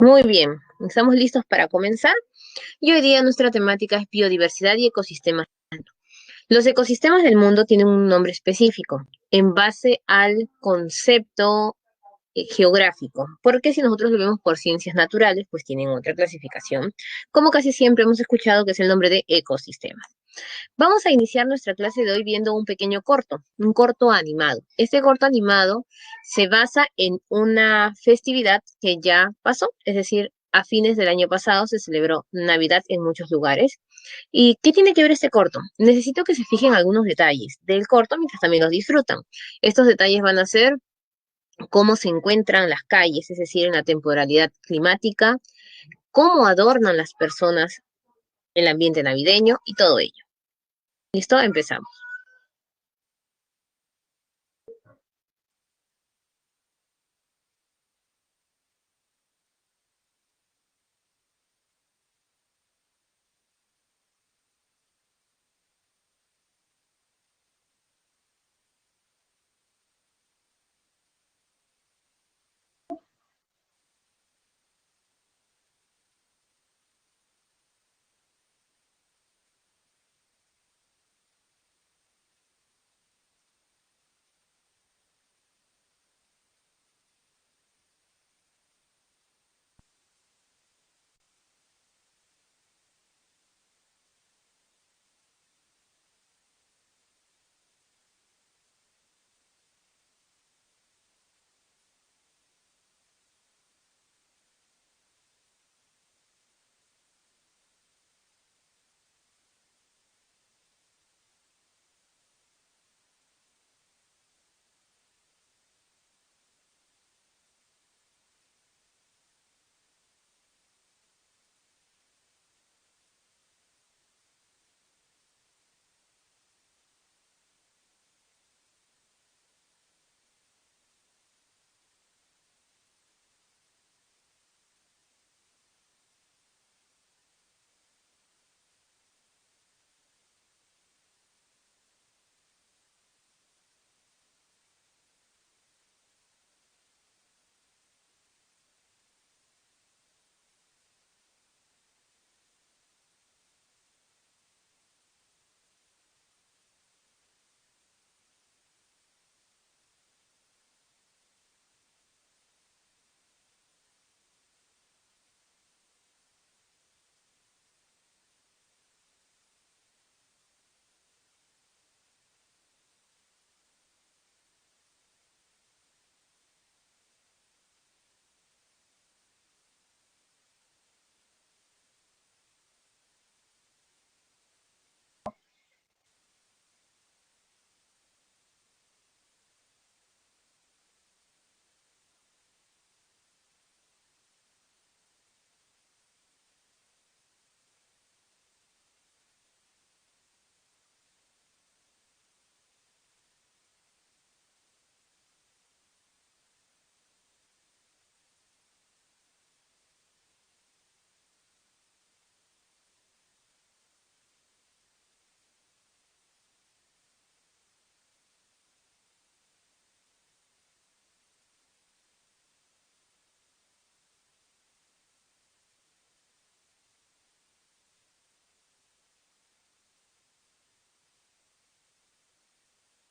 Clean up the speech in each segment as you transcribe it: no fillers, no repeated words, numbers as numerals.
Muy bien, estamos listos para comenzar. Y hoy día nuestra temática es biodiversidad y ecosistemas. Los ecosistemas del mundo tienen un nombre específico en base al concepto geográfico, porque si nosotros lo vemos por ciencias naturales, pues tienen otra clasificación, como casi siempre hemos escuchado que es el nombre de ecosistemas. Vamos a iniciar nuestra clase de hoy viendo un corto animado. Este corto animado se basa en una festividad que ya pasó, es decir, a fines del año pasado se celebró Navidad en muchos lugares. ¿Y qué tiene que ver este corto? Necesito que se fijen algunos detalles del corto mientras también los disfrutan. Estos detalles van a ser cómo se encuentran las calles, es decir, en la temporalidad climática, cómo adornan las personas el ambiente navideño y todo ello. ¿Listo? Empezamos.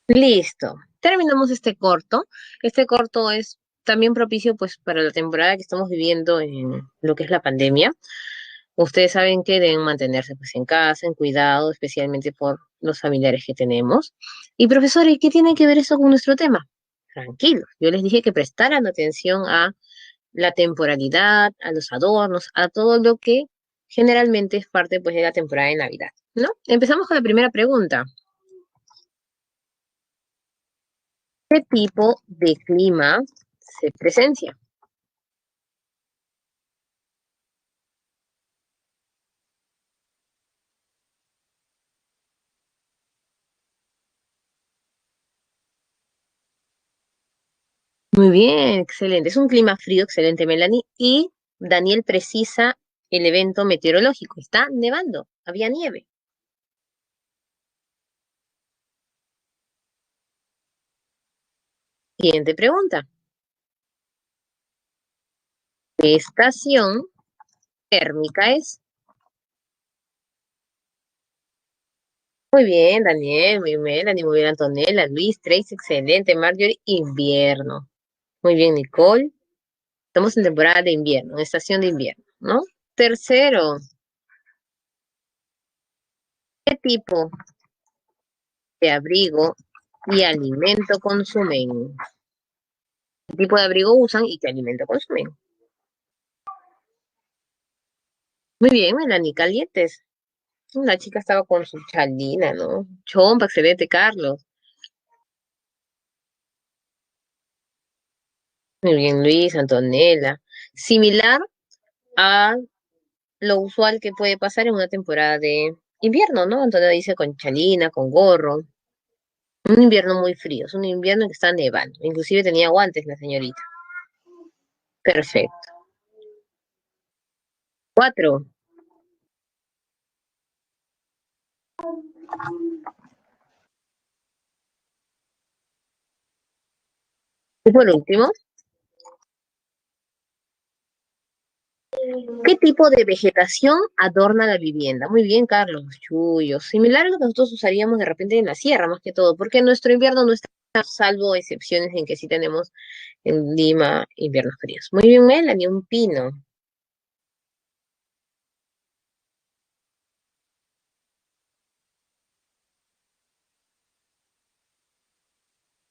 Listo. Terminamos este corto. Este corto es también propicio pues para la temporada que estamos viviendo en lo que es la pandemia. Ustedes saben que deben mantenerse pues en casa, en cuidado, especialmente por los familiares que tenemos. Y profesores, ¿qué tiene que ver eso con nuestro tema? Tranquilos. Yo les dije que prestaran atención a la temporalidad, a los adornos, a todo lo que generalmente es parte pues de la temporada de Navidad, ¿no? Empezamos con la primera pregunta. ¿Qué tipo de clima se presencia? Muy bien, excelente. Es un clima frío, excelente, Melanie. Y Daniel precisa el evento meteorológico. Está nevando, había nieve. Siguiente pregunta. Estación térmica es. Muy bien, Daniel, muy bien, Melanie, muy bien, Antonella, Luis, Trace, excelente, Marjorie, invierno. Muy bien, Nicole. Estamos en temporada de invierno, en estación de invierno, ¿no? Tercero, ¿qué tipo de abrigo y alimento consumen? ¿Qué tipo de abrigo usan y qué alimento consumen? Muy bien, Melanie, calientes. La chica estaba con su chalina, ¿no? Chompa, excelente, Carlos. Muy bien, Luis, Antonella. Similar a lo usual que puede pasar en una temporada de invierno, ¿no? Antonella dice con chalina, con gorro. Un invierno muy frío, es un invierno que está nevando. Inclusive tenía guantes la señorita. Perfecto. Cuatro. Y por último, ¿qué tipo de vegetación adorna la vivienda? Muy bien, Carlos. Chullo. Similar a lo que nosotros usaríamos de repente en la sierra, más que todo, porque nuestro invierno no está salvo excepciones en que sí tenemos en Lima inviernos fríos. Muy bien, Melanie, un pino.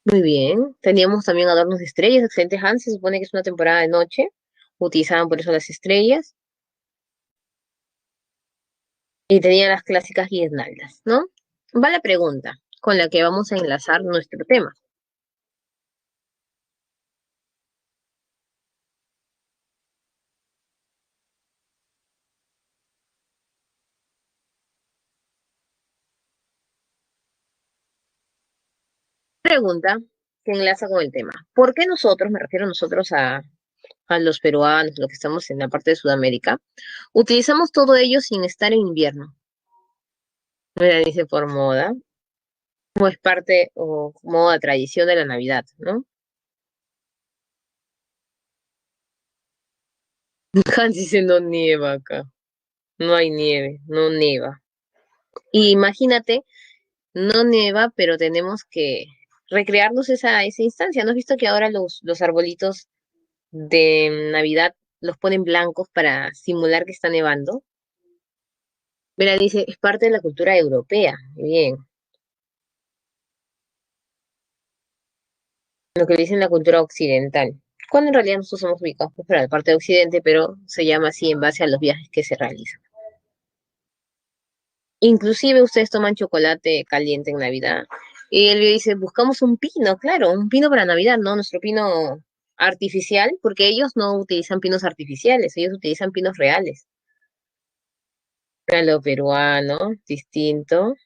Muy bien. Teníamos también adornos de estrellas, excelente, Hans. Se supone que es una temporada de noche. Utilizaban por eso las estrellas. Y tenían las clásicas guirnaldas, ¿no? Va la pregunta con la que vamos a enlazar nuestro tema. Pregunta que enlaza con el tema. ¿Por qué nosotros, me refiero a nosotros a los peruanos, los que estamos en la parte de Sudamérica, utilizamos todo ello sin estar en invierno? Mira, dice por moda, o es parte o moda, tradición de la Navidad, ¿no? Hans dice no nieva acá, no hay nieve, no nieva. Y imagínate, no nieva, pero tenemos que recrearnos esa instancia. ¿No has visto que ahora los arbolitos de Navidad los ponen blancos para simular que está nevando? Mira, dice, es parte de la cultura europea. Bien, lo que dicen la cultura occidental. Cuando en realidad nosotros somos ubicados pues, para la parte de Occidente, pero se llama así en base a los viajes que se realizan. Inclusive ustedes toman chocolate caliente en Navidad. Y él dice, buscamos un pino, claro, un pino para Navidad, ¿no? Nuestro pino artificial, porque ellos no utilizan pinos artificiales, ellos utilizan pinos reales. A lo peruano, distinto.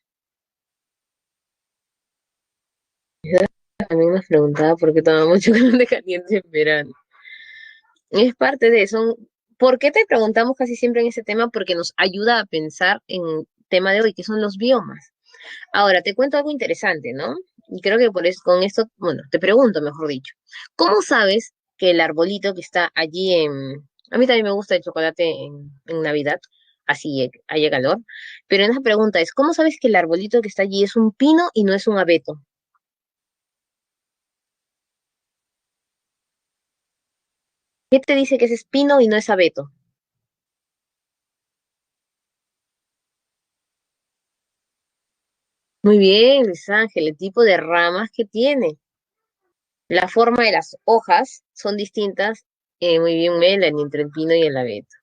También nos preguntaba por qué tomamos chocolate caliente en verano. Es parte de eso. ¿Por qué te preguntamos casi siempre en ese tema? Porque nos ayuda a pensar en el tema de hoy, que son los biomas. Ahora, te cuento algo interesante, ¿no? Y creo que por eso, con esto, bueno, te pregunto, mejor dicho, ¿cómo sabes que el arbolito que está allí en... A mí también me gusta el chocolate en Navidad, así haya calor, pero una pregunta es, ¿cómo sabes que el arbolito que está allí es un pino y no es un abeto? ¿Qué te dice que ese es pino y no es abeto? Muy bien, Luis Ángel, el tipo de ramas que tiene. La forma de las hojas son distintas. Muy bien, Melanie, entre el pino y el abeto.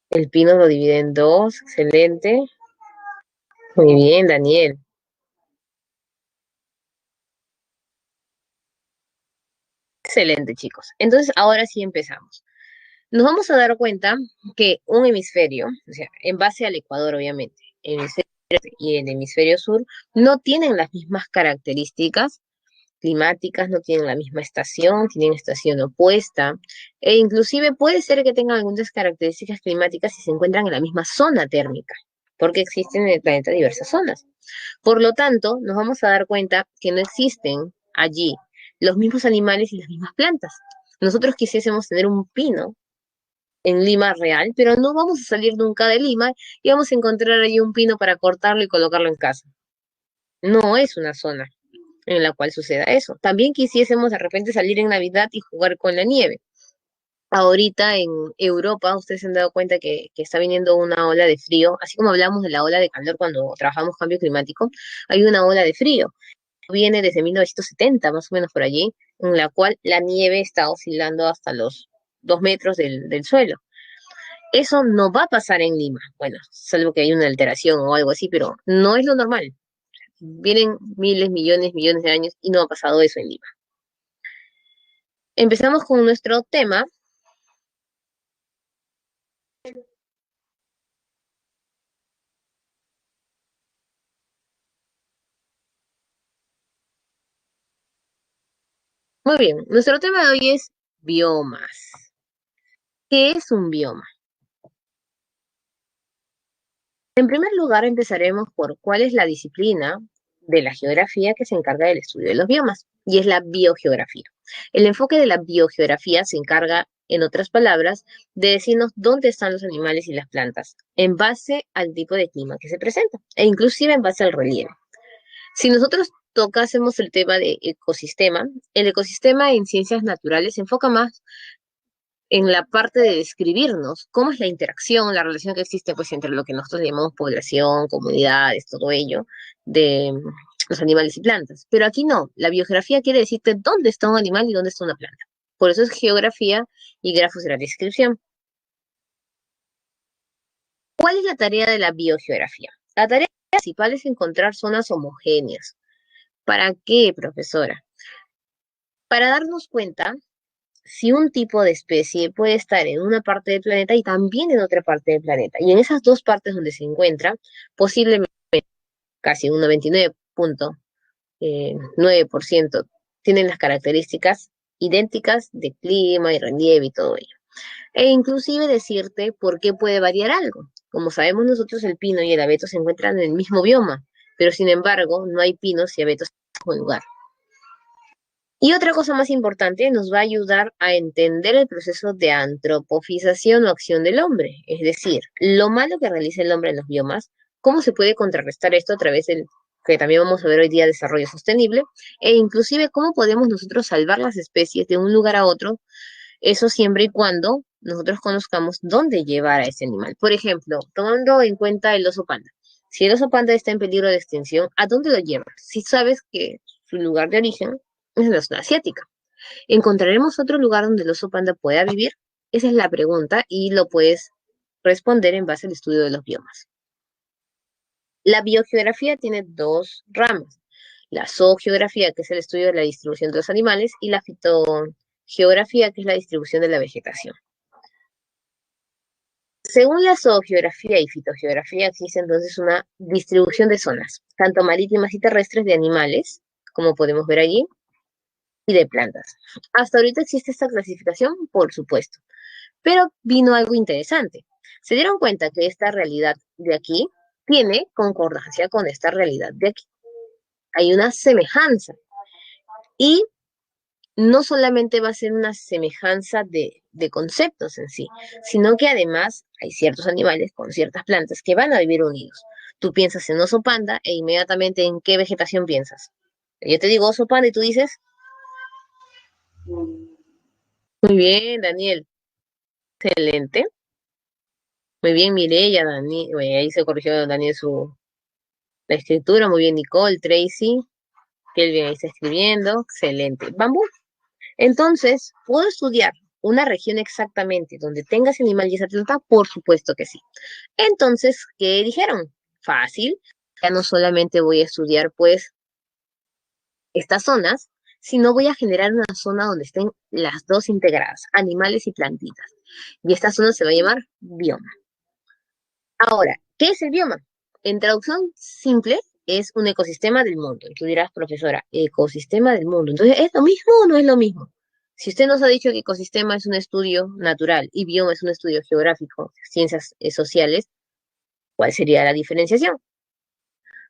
El pino lo divide en dos, excelente. Muy bien, Daniel. Excelente, chicos. Entonces, ahora sí empezamos. Nos vamos a dar cuenta que un hemisferio, o sea, en base al Ecuador, obviamente, el hemisferio norte y el hemisferio sur, no tienen las mismas características climáticas, no tienen la misma estación, tienen estación opuesta, e inclusive puede ser que tengan algunas características climáticas si se encuentran en la misma zona térmica, porque existen en el planeta diversas zonas. Por lo tanto, nos vamos a dar cuenta que no existen allí los mismos animales y las mismas plantas. Nosotros quisiésemos tener un pino en Lima real, pero no vamos a salir nunca de Lima y vamos a encontrar ahí un pino para cortarlo y colocarlo en casa. No es una zona en la cual suceda eso. También quisiésemos de repente salir en Navidad y jugar con la nieve. Ahorita en Europa, ustedes se han dado cuenta que está viniendo una ola de frío, así como hablamos de la ola de calor cuando trabajamos cambio climático, hay una ola de frío. Viene desde 1970, más o menos por allí, en la cual la nieve está oscilando hasta los 2 metros del suelo. Eso no va a pasar en Lima. Bueno, salvo que hay una alteración o algo así, pero no es lo normal. Vienen miles, millones, millones de años y no ha pasado eso en Lima. Empezamos con nuestro tema. Muy bien, nuestro tema de hoy es biomas. ¿Qué es un bioma? En primer lugar, empezaremos por cuál es la disciplina de la geografía que se encarga del estudio de los biomas, y es la biogeografía. El enfoque de la biogeografía se encarga, en otras palabras, de decirnos dónde están los animales y las plantas, en base al tipo de clima que se presenta, e inclusive en base al relieve. Si nosotros tocásemos el tema de ecosistema, el ecosistema en ciencias naturales se enfoca más en la parte de describirnos cómo es la interacción, la relación que existe pues entre lo que nosotros llamamos población, comunidades, todo ello, de los animales y plantas. Pero aquí no, la biogeografía quiere decirte dónde está un animal y dónde está una planta. Por eso es geografía y grafos de la descripción. ¿Cuál es la tarea de la biogeografía? La tarea principal es encontrar zonas homogéneas. ¿Para qué, profesora? Para darnos cuenta si un tipo de especie puede estar en una parte del planeta y también en otra parte del planeta. Y en esas dos partes donde se encuentra, posiblemente casi un 99.9% tienen las características idénticas de clima y relieve y todo ello. E inclusive decirte por qué puede variar algo. Como sabemos nosotros, el pino y el abeto se encuentran en el mismo bioma, pero sin embargo no hay pinos y abetos en el mismo lugar. Y otra cosa más importante, nos va a ayudar a entender el proceso de antropofización o acción del hombre, es decir, lo malo que realiza el hombre en los biomas, cómo se puede contrarrestar esto a través del, que también vamos a ver hoy día, desarrollo sostenible, e inclusive cómo podemos nosotros salvar las especies de un lugar a otro, eso siempre y cuando nosotros conozcamos dónde llevar a ese animal. Por ejemplo, tomando en cuenta el oso panda. Si el oso panda está en peligro de extinción, ¿a dónde lo llevas? Si sabes que su lugar de origen es la zona asiática. ¿Encontraremos otro lugar donde el oso panda pueda vivir? Esa es la pregunta y lo puedes responder en base al estudio de los biomas. La biogeografía tiene dos ramas. La zoogeografía, que es el estudio de la distribución de los animales, y la fitogeografía, que es la distribución de la vegetación. Según la zoogeografía y fitogeografía, existe entonces una distribución de zonas, tanto marítimas y terrestres, de animales, como podemos ver allí, y de plantas. Hasta ahorita existe esta clasificación, por supuesto, pero vino algo interesante. Se dieron cuenta que esta realidad de aquí tiene concordancia con esta realidad de aquí. Hay una semejanza y no solamente va a ser una semejanza de conceptos en sí, sino que además hay ciertos animales con ciertas plantas que van a vivir unidos. Tú piensas en oso panda e inmediatamente en qué vegetación piensas. Yo te digo oso panda y tú dices, muy bien, Daniel, excelente. Muy bien, Mireya, Daniel, ahí se corrigió Daniel la escritura, muy bien, Nicole, Tracy, Kelvin ahí está escribiendo, excelente. Bambú. Entonces, ¿puedo estudiar una región exactamente donde tenga ese animal y esa planta? Por supuesto que sí. Entonces, ¿qué dijeron? Fácil. Ya no solamente voy a estudiar, pues, estas zonas, sino voy a generar una zona donde estén las dos integradas, animales y plantitas. Y esta zona se va a llamar bioma. Ahora, ¿qué es el bioma? En traducción simple, es un ecosistema del mundo. Y tú dirás, profesora, ecosistema del mundo. Entonces, ¿es lo mismo o no es lo mismo? Si usted nos ha dicho que ecosistema es un estudio natural y bioma es un estudio geográfico, ciencias sociales, ¿cuál sería la diferenciación?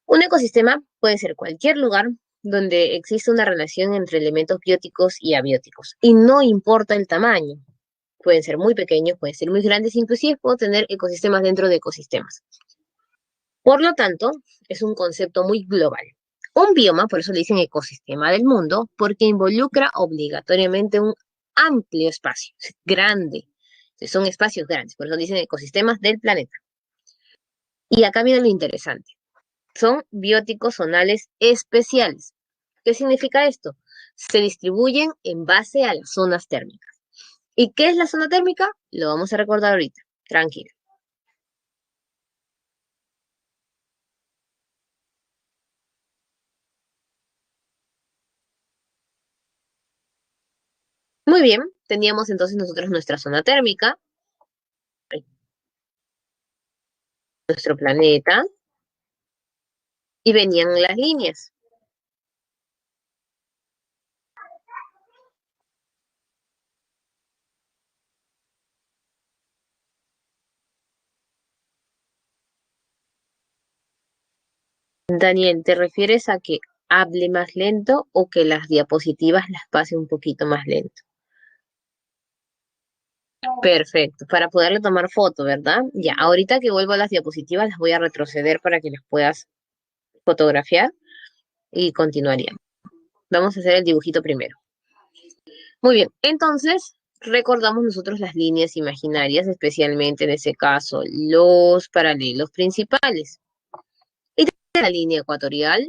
Un ecosistema puede ser cualquier lugar donde existe una relación entre elementos bióticos y abióticos. Y no importa el tamaño. Pueden ser muy pequeños, pueden ser muy grandes, inclusive puedo tener ecosistemas dentro de ecosistemas. Por lo tanto, es un concepto muy global. Un bioma, por eso le dicen ecosistema del mundo, porque involucra obligatoriamente un amplio espacio, es grande. Son espacios grandes, por eso dicen ecosistemas del planeta. Y acá viene lo interesante. Son bióticos zonales especiales. ¿Qué significa esto? Se distribuyen en base a las zonas térmicas. ¿Y qué es la zona térmica? Lo vamos a recordar ahorita. Tranquilo. Muy bien, teníamos entonces nosotros nuestra zona térmica, nuestro planeta, y venían las líneas. Daniel, ¿te refieres a que hable más lento o que las diapositivas las pase un poquito más lento? Perfecto, para poderle tomar foto, ¿verdad? Ya, ahorita que vuelvo a las diapositivas las voy a retroceder para que las puedas fotografiar y continuaríamos. Vamos a hacer el dibujito primero. Muy bien, entonces recordamos nosotros las líneas imaginarias, especialmente en ese caso los paralelos principales. Y la línea ecuatorial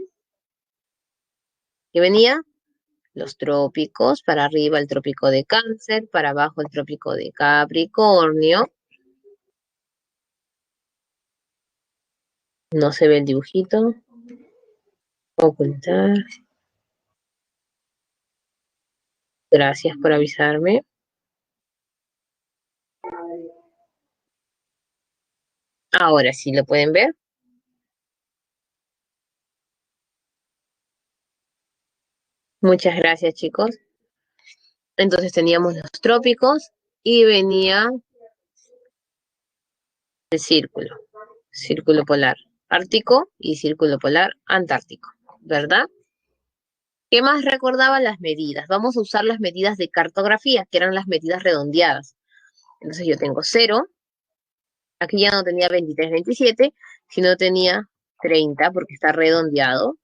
que venía, los trópicos, para arriba el trópico de Cáncer, para abajo el trópico de Capricornio. No se ve el dibujito. Ocultar. Gracias por avisarme. Ahora sí lo pueden ver. Muchas gracias, chicos. Entonces teníamos los trópicos y venía el círculo. Círculo polar ártico y círculo polar antártico, ¿verdad? ¿Qué más recordaban las medidas? Vamos a usar las medidas de cartografía, que eran las medidas redondeadas. Entonces yo tengo 0, aquí ya no tenía 23, 27, sino tenía 30 porque está redondeado.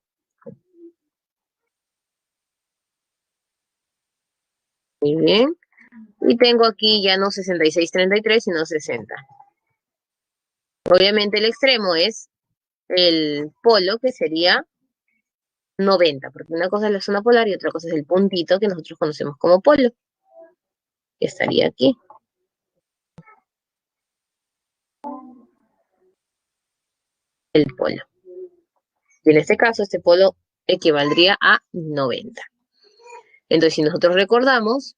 Muy bien. Y tengo aquí ya no 66, 33, sino 60. Obviamente el extremo es el polo, que sería 90, porque una cosa es la zona polar y otra cosa es el puntito que nosotros conocemos como polo, que estaría aquí. El polo. Y en este caso, este polo equivaldría a 90. Entonces, si nosotros recordamos,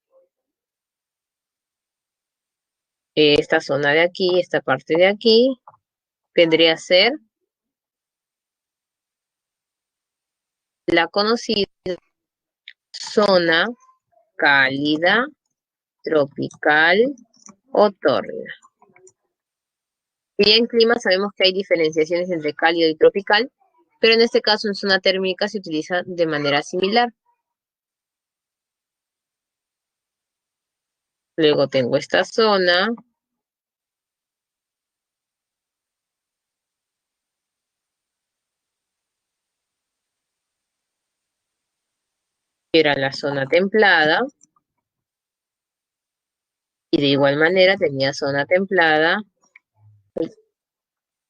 esta zona de aquí, esta parte de aquí, vendría a ser la conocida zona cálida, tropical o tórrida. Y en clima sabemos que hay diferenciaciones entre cálido y tropical, pero en este caso en zona térmica se utiliza de manera similar. Luego tengo esta zona, que era la zona templada, y de igual manera tenía zona templada.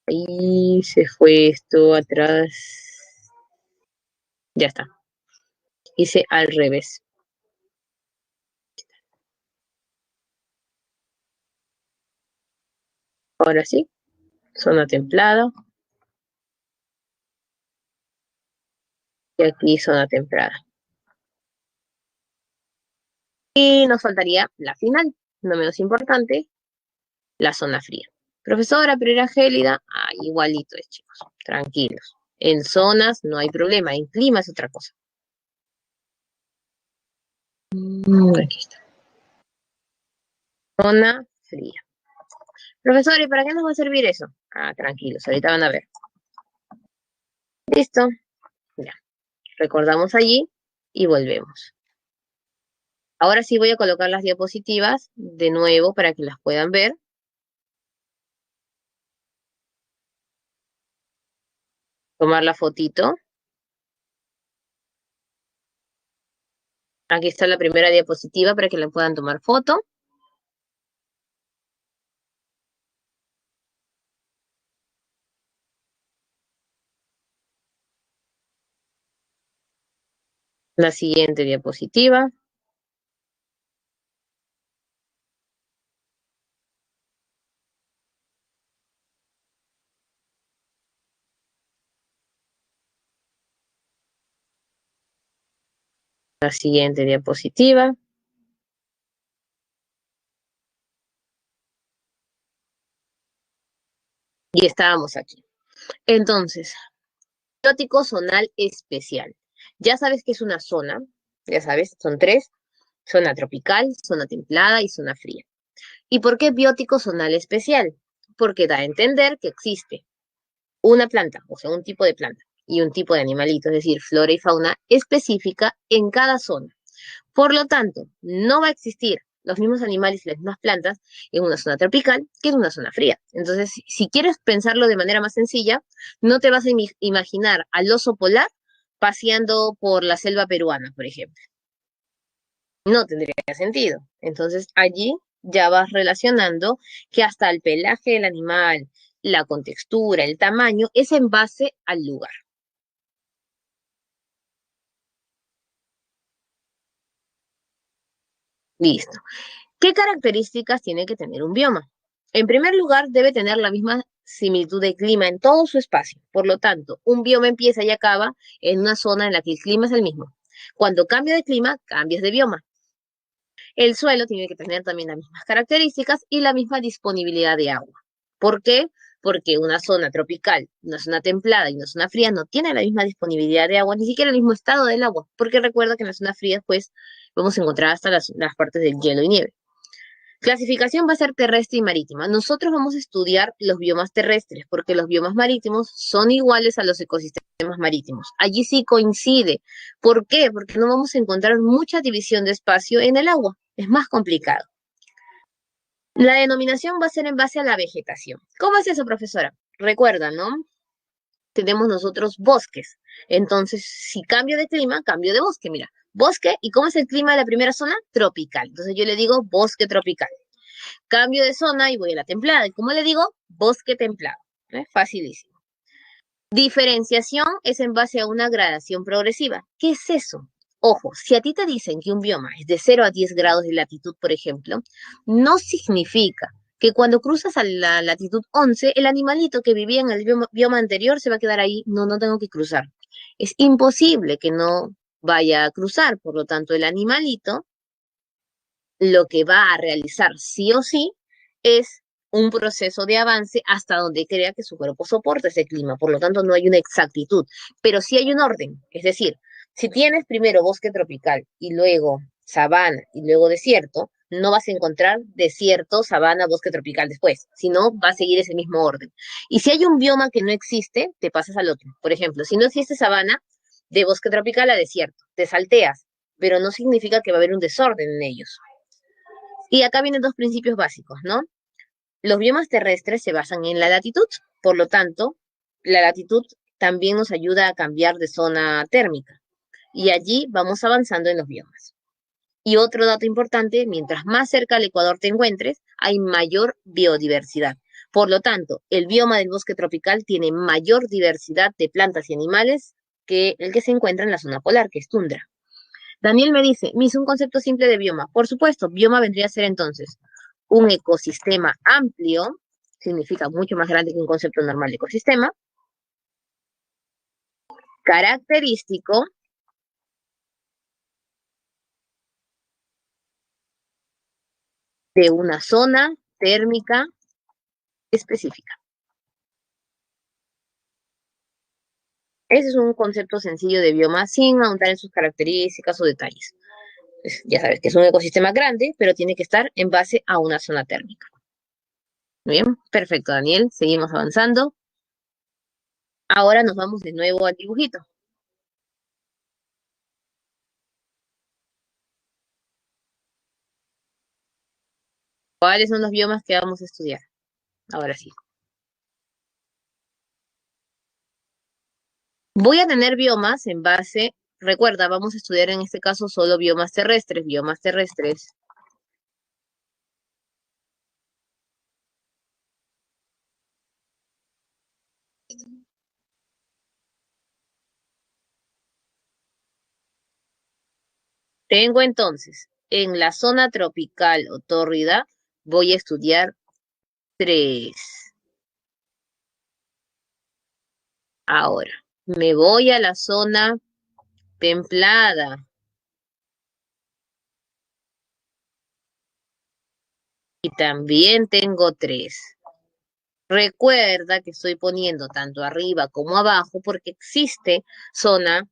Ahí se fue esto atrás. Ya está. Hice al revés. Ahora sí, zona templada. Y aquí zona templada. Y nos faltaría la final, no menos importante, la zona fría. Profesora, pero era gélida. Ah, igualito es, chicos. Tranquilos. En zonas no hay problema, en clima es otra cosa. Aquí está. Zona fría. Profesor, ¿y para qué nos va a servir eso? Ah, tranquilos, ahorita van a ver. Listo. Ya. Recordamos allí y volvemos. Ahora sí voy a colocar las diapositivas de nuevo para que las puedan ver. Tomar la fotito. Aquí está la primera diapositiva para que la puedan tomar foto. La siguiente diapositiva. La siguiente diapositiva. Y estábamos aquí. Entonces, biótico zonal especial. Ya sabes que es una zona, ya sabes, son tres: zona tropical, zona templada y zona fría. ¿Y por qué biótico zonal especial? Porque da a entender que existe una planta, o sea, un tipo de planta y un tipo de animalito, es decir, flora y fauna específica en cada zona. Por lo tanto, no va a existir los mismos animales y las mismas plantas en una zona tropical que en una zona fría. Entonces, si quieres pensarlo de manera más sencilla, no te vas a imaginar al oso polar paseando por la selva peruana, por ejemplo. No tendría sentido. Entonces, allí ya vas relacionando que hasta el pelaje del animal, la contextura, el tamaño, es en base al lugar. Listo. ¿Qué características tiene que tener un bioma? En primer lugar, debe tener la misma similitud de clima en todo su espacio. Por lo tanto, un bioma empieza y acaba en una zona en la que el clima es el mismo. Cuando cambia de clima, cambias de bioma. El suelo tiene que tener también las mismas características y la misma disponibilidad de agua. ¿Por qué? Porque una zona tropical, una zona templada y una zona fría no tienen la misma disponibilidad de agua, ni siquiera el mismo estado del agua, porque recuerda que en las zonas frías, pues, vamos a encontrar hasta las partes del hielo y nieve. Clasificación va a ser terrestre y marítima. Nosotros vamos a estudiar los biomas terrestres, porque los biomas marítimos son iguales a los ecosistemas marítimos. Allí sí coincide. ¿Por qué? Porque no vamos a encontrar mucha división de espacio en el agua. Es más complicado. La denominación va a ser en base a la vegetación. ¿Cómo es eso, profesora? Recuerda, ¿no? Tenemos nosotros bosques. Entonces, si cambio de clima, cambio de bosque. Mira, bosque, ¿y cómo es el clima de la primera zona? Tropical. Entonces yo le digo bosque tropical. Cambio de zona y voy a la templada. ¿Y cómo le digo? Bosque templado. Facilísimo. Diferenciación es en base a una gradación progresiva. ¿Qué es eso? Ojo, si a ti te dicen que un bioma es de 0 a 10 grados de latitud, por ejemplo, no significa que cuando cruzas a la latitud 11, el animalito que vivía en el bioma anterior se va a quedar ahí. No, no tengo que cruzar. Es imposible que no vaya a cruzar. Por lo tanto, el animalito lo que va a realizar sí o sí es un proceso de avance hasta donde crea que su cuerpo soporta ese clima. Por lo tanto, no hay una exactitud, pero sí hay un orden. Es decir, si tienes primero bosque tropical y luego sabana y luego desierto, no vas a encontrar desierto, sabana, bosque tropical después, sino va a seguir ese mismo orden. Y si hay un bioma que no existe, te pasas al otro. Por ejemplo, si no existe sabana, de bosque tropical a desierto, te salteas, pero no significa que va a haber un desorden en ellos. Y acá vienen dos principios básicos, ¿no? Los biomas terrestres se basan en la latitud, por lo tanto, la latitud también nos ayuda a cambiar de zona térmica y allí vamos avanzando en los biomas. Y otro dato importante, mientras más cerca al Ecuador te encuentres, hay mayor biodiversidad. Por lo tanto, el bioma del bosque tropical tiene mayor diversidad de plantas y animales que el que se encuentra en la zona polar, que es tundra. Daniel me dice, me hizo un concepto simple de bioma. Por supuesto, bioma vendría a ser entonces un ecosistema amplio, significa mucho más grande que un concepto normal de ecosistema, característico de una zona térmica específica. Ese es un concepto sencillo de bioma sin ahondar en sus características o detalles. Pues, ya sabes que es un ecosistema grande, pero tiene que estar en base a una zona térmica. Muy bien, perfecto, Daniel. Seguimos avanzando. Ahora nos vamos de nuevo al dibujito. ¿Cuáles son los biomas que vamos a estudiar? Ahora sí. Voy a tener biomas en base, recuerda, vamos a estudiar en este caso solo biomas terrestres, biomas terrestres. Tengo entonces, en la zona tropical o tórrida, voy a estudiar tres. Ahora, me voy a la zona templada y también tengo tres. Recuerda que estoy poniendo tanto arriba como abajo porque existe zona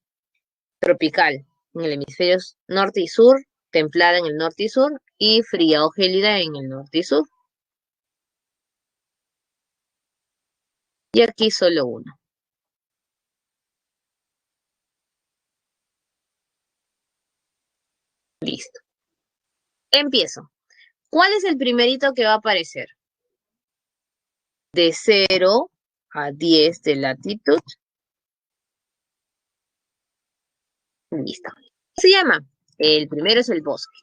tropical en el hemisferio norte y sur, templada en el norte y sur y fría o gélida en el norte y sur. Y aquí solo uno. Listo. Empiezo. ¿Cuál es el primerito que va a aparecer? De 0 a 10 de latitud. Listo. ¿Cómo se llama? El primero es el bosque.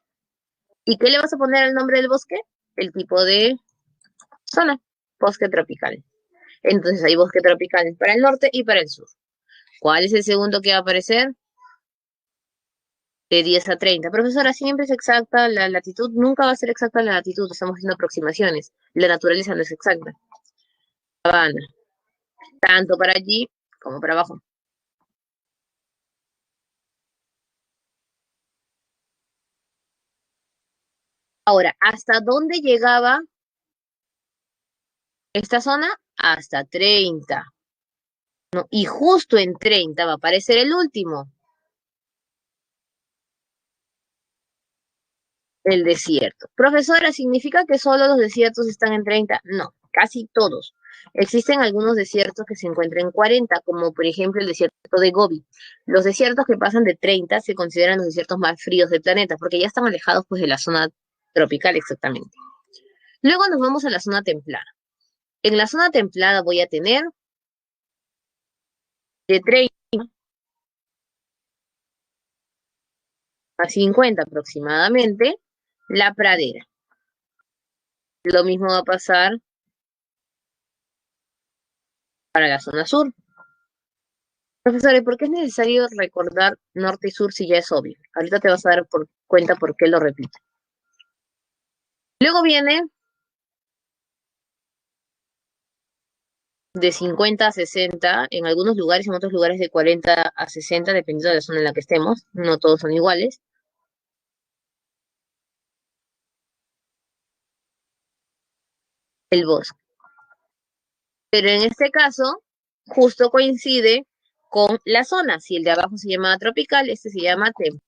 ¿Y qué le vas a poner al nombre del bosque? El tipo de zona. Bosque tropical. Entonces hay bosque tropical para el norte y para el sur. ¿Cuál es el segundo que va a aparecer? De 10 a 30. Profesora, siempre es exacta la latitud. Nunca va a ser exacta la latitud. Estamos haciendo aproximaciones. La naturaleza no es exacta. Sabana. Tanto para allí como para abajo. Ahora, ¿hasta dónde llegaba esta zona? Hasta 30. ¿No? Y justo en 30 va a aparecer el último, el desierto. Profesora, ¿significa que solo los desiertos están en 30? No, casi todos. Existen algunos desiertos que se encuentran en 40, como por ejemplo el desierto de Gobi. Los desiertos que pasan de 30 se consideran los desiertos más fríos del planeta, porque ya están alejados pues de la zona tropical exactamente. Luego nos vamos a la zona templada. En la zona templada voy a tener de 30 a 50 aproximadamente la pradera. Lo mismo va a pasar para la zona sur. Profesor, ¿y por qué es necesario recordar norte y sur si ya es obvio? Ahorita te vas a dar cuenta por qué lo repito. Luego viene de 50 a 60, en algunos lugares, en otros lugares de 40 a 60, dependiendo de la zona en la que estemos. No todos son iguales. El bosque. Pero en este caso, justo coincide con la zona. Si el de abajo se llama tropical, este se llama templado.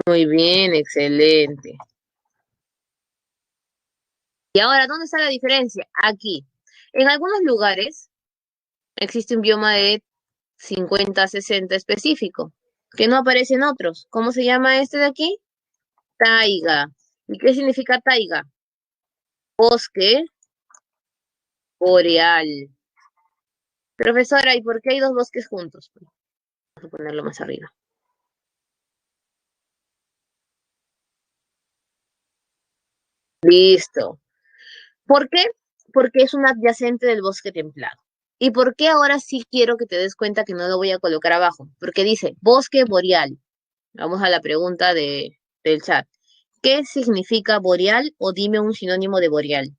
Muy bien, excelente. Y ahora, ¿dónde está la diferencia? Aquí. En algunos lugares existe un bioma de 50 a 60 específico, que no aparece en otros. ¿Cómo se llama este de aquí? Taiga. ¿Y qué significa taiga? Bosque boreal. Profesora, ¿y por qué hay dos bosques juntos? Vamos a ponerlo más arriba. Listo. ¿Por qué? Porque es un adyacente del bosque templado. ¿Y por qué ahora sí quiero que te des cuenta que no lo voy a colocar abajo? Porque dice bosque boreal. Vamos a la pregunta del chat. ¿Qué significa boreal o dime un sinónimo de boreal?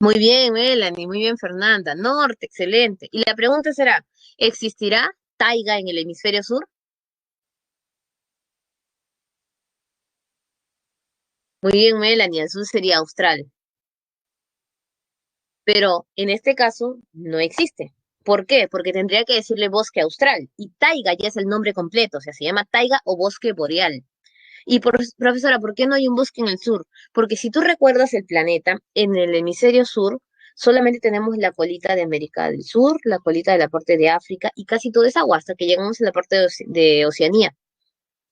Muy bien, Melanie, muy bien, Fernanda. Norte, excelente. Y la pregunta será, ¿existirá taiga en el hemisferio sur? Muy bien, Melanie, el sur sería austral. Pero en este caso no existe. ¿Por qué? Porque tendría que decirle bosque austral. Y taiga ya es el nombre completo, o sea, se llama taiga o bosque boreal. Y profesora, ¿por qué no hay un bosque en el sur? Porque si tú recuerdas el planeta, en el hemisferio sur Solamente tenemos la colita de América del Sur, la colita de la parte de África y casi todo es agua hasta que llegamos a la parte de Oceanía.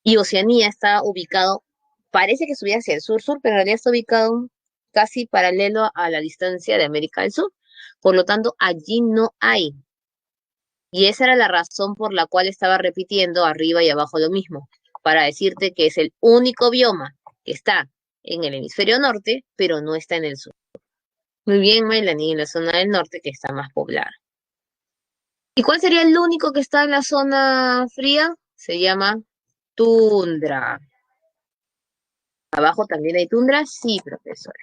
Y Oceanía está ubicado, parece que estuviera hacia el sur-sur, pero en realidad está ubicado casi paralelo a la distancia de América del Sur. Por lo tanto, allí no hay. Y esa era la razón por la cual estaba repitiendo arriba y abajo lo mismo, para decirte que es el único bioma que está en el hemisferio norte, pero no está en el sur. Muy bien, Melanie, en la zona del norte que está más poblada. ¿Y cuál sería el único que está en la zona fría? Se llama tundra. ¿Abajo también hay tundra? Sí, profesora.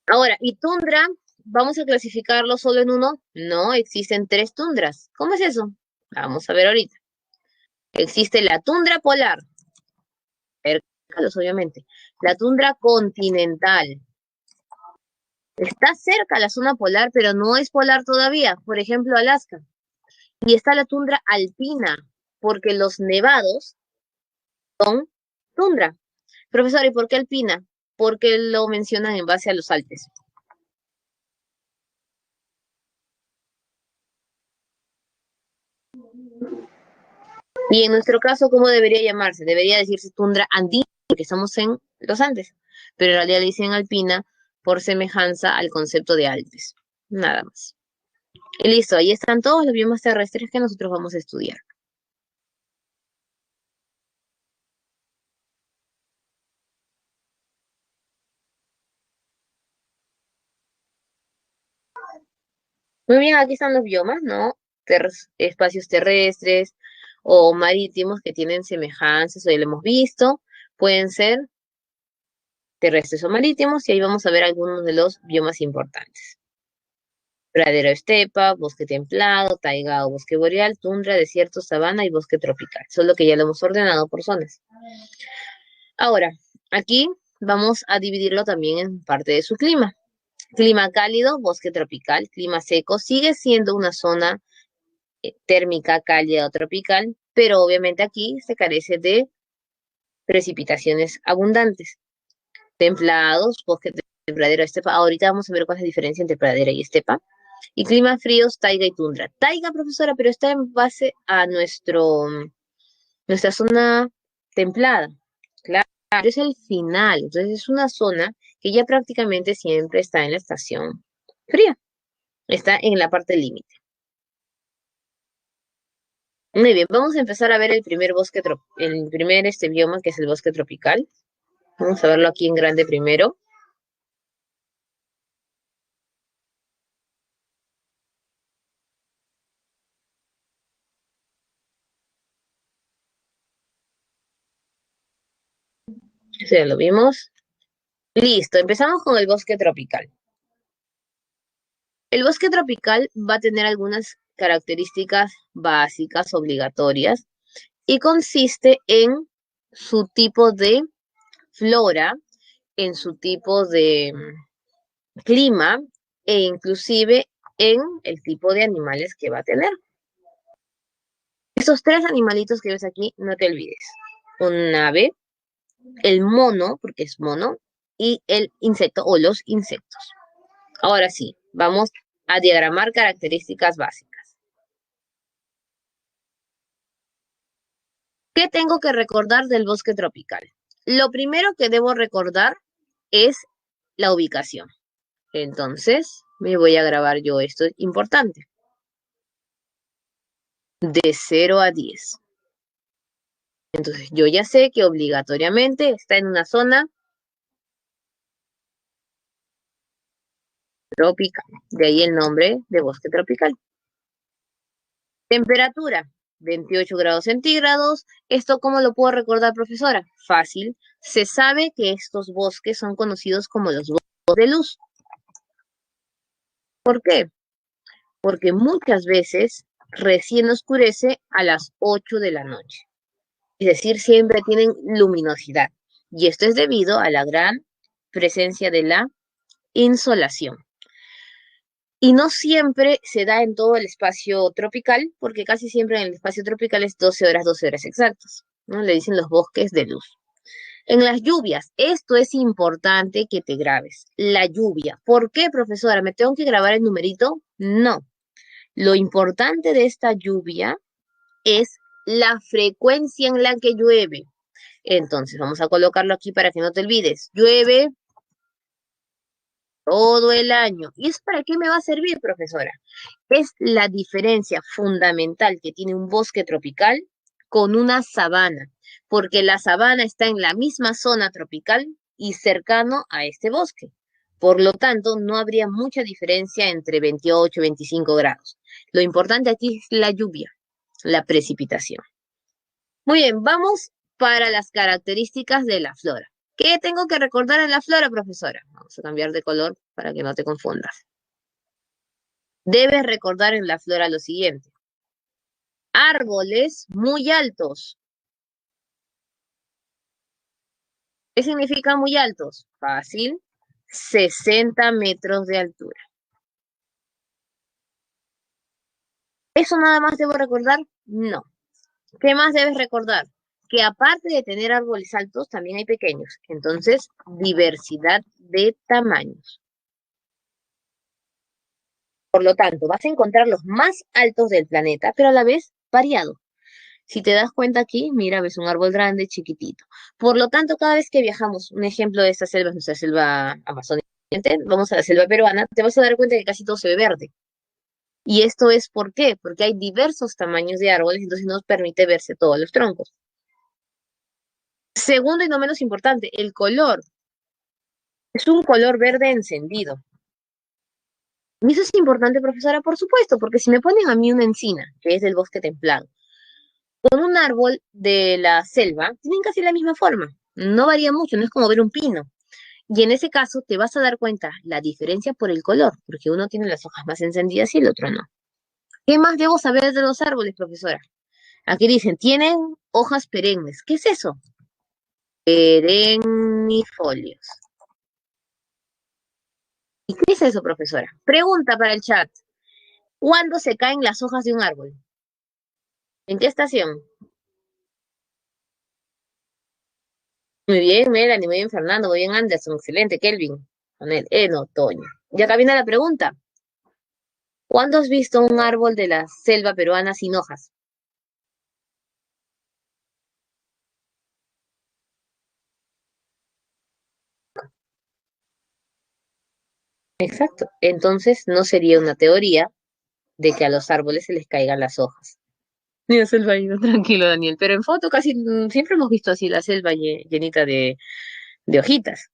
Ahora, ¿y tundra? ¿Vamos a clasificarlo solo en uno? No, existen tres tundras. ¿Cómo es eso? Vamos a ver ahorita. Existe la tundra polar, cercanos, obviamente. La tundra continental. Está cerca la zona polar, pero no es polar todavía. Por ejemplo, Alaska. Y está la tundra alpina, porque los nevados son tundra. Profesor, ¿y por qué alpina? Porque lo mencionan en base a los Alpes. Y en nuestro caso, ¿cómo debería llamarse? Debería decirse tundra andina, porque estamos en los Andes. Pero en realidad le dicen alpina por semejanza al concepto de Alpes. Nada más. Y listo, ahí están todos los biomas terrestres que nosotros vamos a estudiar. Muy bien, aquí están los biomas, ¿no? Espacios terrestres o marítimos que tienen semejanzas, hoy lo hemos visto. Pueden ser terrestres o marítimos, y ahí vamos a ver algunos de los biomas importantes. Pradero estepa, bosque templado, taiga o bosque boreal, tundra, desierto, sabana y bosque tropical. Solo que ya lo hemos ordenado por zonas. Ahora, aquí vamos a dividirlo también en parte de su clima. Clima cálido, bosque tropical. Clima seco, sigue siendo una zona térmica, cálida o tropical, pero obviamente aquí se carece de precipitaciones abundantes. Templados, bosque de pradera, estepa. Ahorita vamos a ver cuál es la diferencia entre pradera y estepa. Y climas fríos, taiga y tundra. Taiga, profesora, pero está en base a nuestra zona templada. Claro, es el final. Entonces es una zona que ya prácticamente siempre está en la estación fría. Está en la parte límite. Muy bien, vamos a empezar a ver el primer el primer bioma, que es el bosque tropical. Vamos a verlo aquí en grande primero. Eso ya lo vimos. Listo, empezamos con el bosque tropical. El bosque tropical va a tener algunas características básicas, obligatorias, y consiste en su tipo de flora, en su tipo de clima e inclusive en el tipo de animales que va a tener. Estos tres animalitos que ves aquí, no te olvides. Un ave, el mono, porque es mono, y el insecto o los insectos. Ahora sí, vamos a diagramar características básicas. ¿Qué tengo que recordar del bosque tropical? Lo primero que debo recordar es la ubicación. Entonces, me voy a grabar yo, esto es importante. De 0 a 10. Entonces, yo ya sé que obligatoriamente está en una zona tropical. De ahí el nombre de bosque tropical. Temperatura, 28 grados centígrados. ¿Esto cómo lo puedo recordar, profesora? Fácil. Se sabe que estos bosques son conocidos como los bosques de luz. ¿Por qué? Porque muchas veces recién oscurece a las 8 de la noche. Es decir, siempre tienen luminosidad. Y esto es debido a la gran presencia de la insolación. Y no siempre se da en todo el espacio tropical, porque casi siempre en el espacio tropical es 12 horas exactas, ¿no? Le dicen los bosques de luz. En las lluvias, esto es importante que te grabes. La lluvia. ¿Por qué, profesora? ¿Me tengo que grabar el numerito? No. Lo importante de esta lluvia es la frecuencia en la que llueve. Entonces, vamos a colocarlo aquí para que no te olvides. Llueve todo el año. ¿Y eso para qué me va a servir, profesora? Es la diferencia fundamental que tiene un bosque tropical con una sabana, porque la sabana está en la misma zona tropical y cercano a este bosque. Por lo tanto, no habría mucha diferencia entre 28 y 25 grados. Lo importante aquí es la lluvia, la precipitación. Muy bien, vamos para las características de la flora. ¿Qué tengo que recordar en la flora, profesora? Vamos a cambiar de color para que no te confundas. Debes recordar en la flora lo siguiente. Árboles muy altos. ¿Qué significa muy altos? Fácil. 60 metros de altura. ¿Eso nada más debo recordar? No. ¿Qué más debes recordar? Que aparte de tener árboles altos, también hay pequeños. Entonces, diversidad de tamaños. Por lo tanto, vas a encontrar los más altos del planeta, pero a la vez variado. Si te das cuenta aquí, mira, ves un árbol grande, chiquitito. Por lo tanto, cada vez que viajamos, un ejemplo de esta selva es nuestra selva amazónica, vamos a la selva peruana, te vas a dar cuenta que casi todo se ve verde. Y esto es ¿por qué? Porque hay diversos tamaños de árboles, entonces nos permite verse todos los troncos. Segundo y no menos importante, el color. Es un color verde encendido. Y eso es importante, profesora, por supuesto, porque si me ponen a mí una encina, que es del bosque templado, con un árbol de la selva, tienen casi la misma forma. No varía mucho, no es como ver un pino. Y en ese caso te vas a dar cuenta la diferencia por el color, porque uno tiene las hojas más encendidas y el otro no. ¿Qué más debo saber de los árboles, profesora? Aquí dicen, tienen hojas perennes. ¿Qué es eso? Perennifolios. ¿Y qué es eso, profesora? Pregunta para el chat. ¿Cuándo se caen las hojas de un árbol? ¿En qué estación? Muy bien, Melanie, muy bien, Fernando, muy bien, Anderson, excelente, Kelvin. Con él, en otoño. Y acá viene la pregunta. ¿Cuándo has visto un árbol de la selva peruana sin hojas? Exacto. Entonces no sería una teoría de que a los árboles se les caigan las hojas. Ni la selva llena, tranquilo, Daniel. Pero en foto casi siempre hemos visto así la selva llenita de hojitas.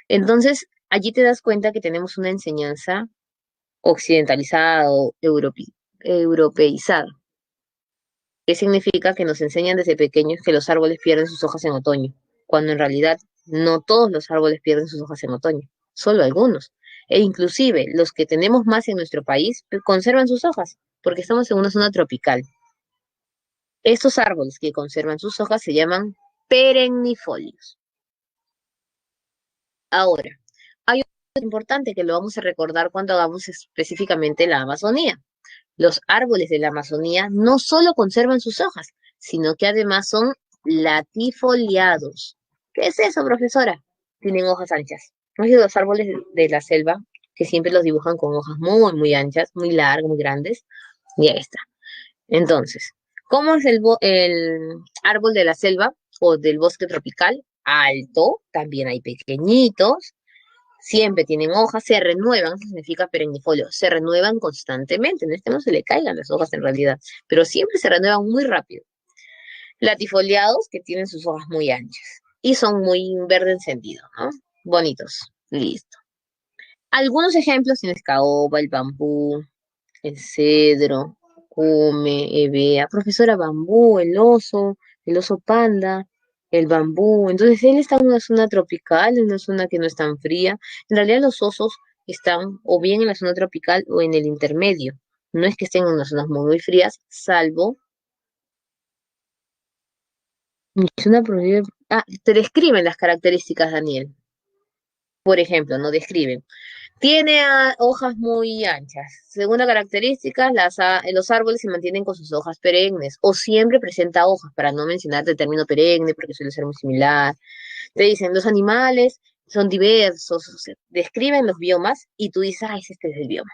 Entonces, allí te das cuenta que tenemos una enseñanza occidentalizada o europeizada. ¿Qué significa? Que nos enseñan desde pequeños que los árboles pierden sus hojas en otoño, cuando en realidad no todos los árboles pierden sus hojas en otoño, solo algunos. E inclusive los que tenemos más en nuestro país conservan sus hojas, porque estamos en una zona tropical. Estos árboles que conservan sus hojas se llaman perennifolios. Ahora, hay algo importante que lo vamos a recordar cuando hagamos específicamente la Amazonía. Los árboles de la Amazonía no solo conservan sus hojas, sino que además son latifoliados. ¿Qué es eso, profesora? Tienen hojas anchas. ¿No has visto los árboles de la selva que siempre los dibujan con hojas muy anchas, muy largas, muy grandes? Y ahí está. Entonces, ¿cómo es el árbol de la selva o del bosque tropical? Alto, también hay pequeñitos, siempre tienen hojas, se renuevan, eso significa perennifolio, se renuevan constantemente, no es que no se le caigan las hojas en realidad, pero siempre se renuevan muy rápido. Latifoliados que tienen sus hojas muy anchas y son muy verde encendido, ¿no? Bonitos, listo. Algunos ejemplos tienes caoba, el bambú, el cedro, cume, hevea, profesora bambú, el oso panda, el bambú. Entonces él está en una zona tropical, en una zona que no es tan fría. En realidad los osos están o bien en la zona tropical o en el intermedio. No es que estén en unas zonas muy frías, salvo es una te describen las características, Daniel. Por ejemplo, no describen. Tiene hojas muy anchas. Segunda característica, los árboles se mantienen con sus hojas perennes o siempre presenta hojas, para no mencionar el término perenne porque suele ser muy similar. Te dicen, los animales son diversos, o sea, describen los biomas y tú dices, ah, este es el bioma.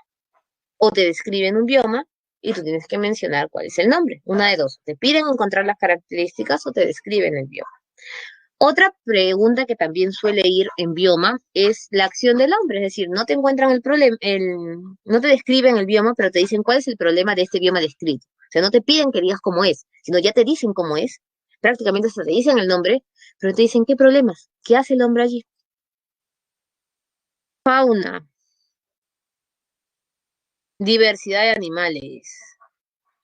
O te describen un bioma y tú tienes que mencionar cuál es el nombre. Una de dos, te piden encontrar las características o te describen el bioma. Otra pregunta que también suele ir en bioma es la acción del hombre, es decir, no te encuentran el problema, no te describen el bioma, pero te dicen cuál es el problema de este bioma descrito. O sea, no te piden que digas cómo es, sino ya te dicen cómo es. Prácticamente hasta te dicen el nombre, pero te dicen qué problemas, qué hace el hombre allí. Fauna, diversidad de animales.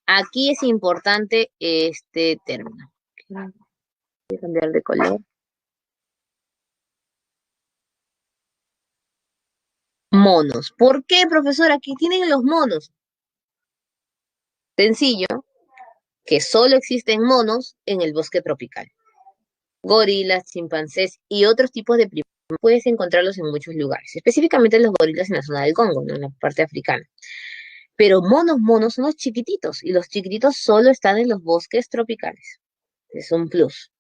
Aquí es importante este término. Voy a cambiar de color. Monos. ¿Por qué, profesor? Aquí tienen los monos. Sencillo, que solo existen monos en el bosque tropical. Gorilas, chimpancés y otros tipos de primates puedes encontrarlos en muchos lugares, específicamente los gorilas en la zona del Congo, ¿no? En la parte africana. Pero monos son los chiquititos y los chiquititos solo están en los bosques tropicales. Es un plus.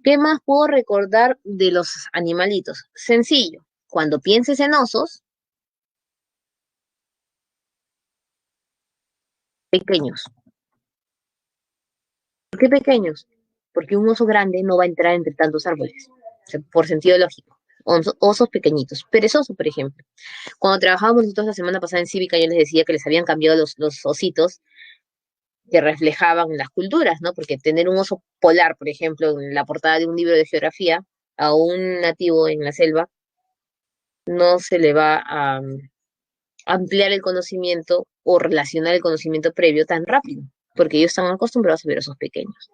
¿Qué más puedo recordar de los animalitos? Sencillo. Cuando pienses en osos, pequeños. ¿Por qué pequeños? Porque un oso grande no va a entrar entre tantos árboles, o sea, por sentido lógico. Osos pequeñitos, perezosos, por ejemplo. Cuando trabajábamos nosotros la semana pasada en Cívica, yo les decía que les habían cambiado los ositos que reflejaban las culturas, ¿no? Porque tener un oso polar, por ejemplo, en la portada de un libro de geografía, a un nativo en la selva, no se le va a ampliar el conocimiento o relacionar el conocimiento previo tan rápido, porque ellos están acostumbrados a ver osos pequeños.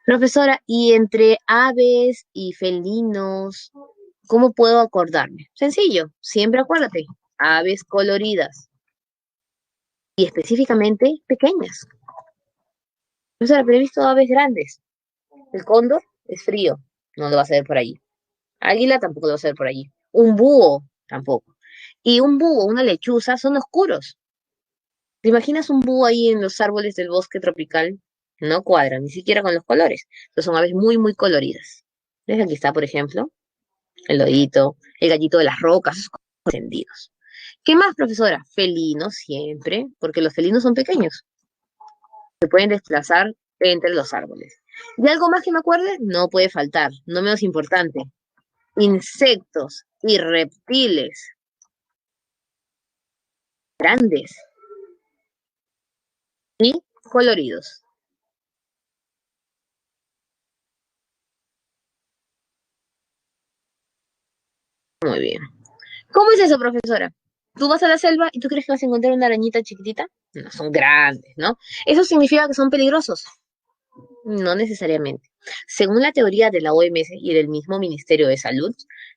Profesora, y entre aves y felinos, ¿cómo puedo acordarme? Sencillo, siempre acuérdate, aves coloridas y específicamente pequeñas. Profesora, pero he visto aves grandes. El cóndor es frío, no lo vas a ver por allí. Águila tampoco lo vas a ver por allí. Un búho tampoco. Y un búho, una lechuza, son oscuros. ¿Te imaginas un búho ahí en los árboles del bosque tropical? No cuadran, ni siquiera con los colores. Entonces son aves muy, muy coloridas. ¿Ves? Aquí está, por ejemplo, el lodito, el gallito de las rocas, esos colores encendidos. ¿Qué más, profesora? Felinos siempre, porque los felinos son pequeños. Se pueden desplazar entre los árboles. ¿Y algo más que me acuerde? No puede faltar, no menos importante. Insectos y reptiles grandes y coloridos. Muy bien. ¿Cómo es eso, profesora? Tú vas a la selva y tú crees que vas a encontrar una arañita chiquitita. No, son grandes, ¿no? ¿Eso significa que son peligrosos? No necesariamente. Según la teoría de la OMS y del mismo Ministerio de Salud,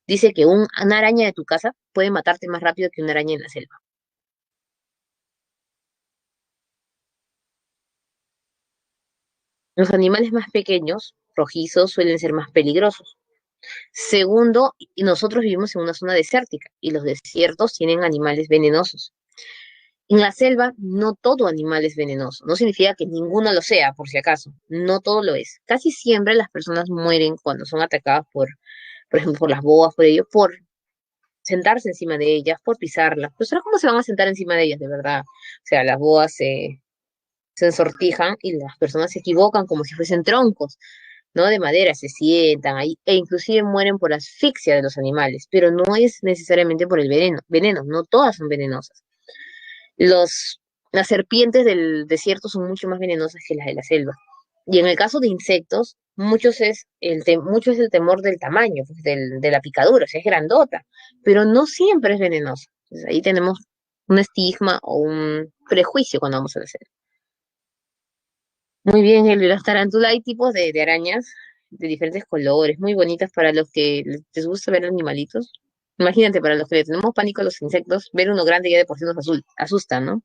dice que una araña de tu casa puede matarte más rápido que una araña en la selva. Los animales más pequeños, rojizos, suelen ser más peligrosos. Segundo, y nosotros vivimos en una zona desértica y los desiertos tienen animales venenosos. En la selva no todo animal es venenoso. No significa que ninguno lo sea, por si acaso. No todo lo es. Casi siempre las personas mueren cuando son atacadas por ejemplo, por las boas, por ello, por sentarse encima de ellas, por pisarlas. Pues ahora, ¿cómo se van a sentar encima de ellas, de verdad? O sea, las boas se ensortijan y las personas se equivocan como si fuesen troncos, ¿no? De madera, se sientan ahí e inclusive mueren por asfixia de los animales, pero no es necesariamente por el veneno, no todas son venenosas. Los, las serpientes del desierto son mucho más venenosas que las de la selva. Y en el caso de insectos, mucho es el temor del tamaño, pues, de la picadura, o sea, es grandota, pero no siempre es venenosa. Entonces, ahí tenemos un estigma o un prejuicio cuando vamos a la selva. Muy bien, Elvira, las tarántulas, hay tipos de arañas de diferentes colores, muy bonitas para los que les gusta ver animalitos. Imagínate, para los que le tenemos pánico a los insectos, ver uno grande ya de por sí nos asusta, ¿no?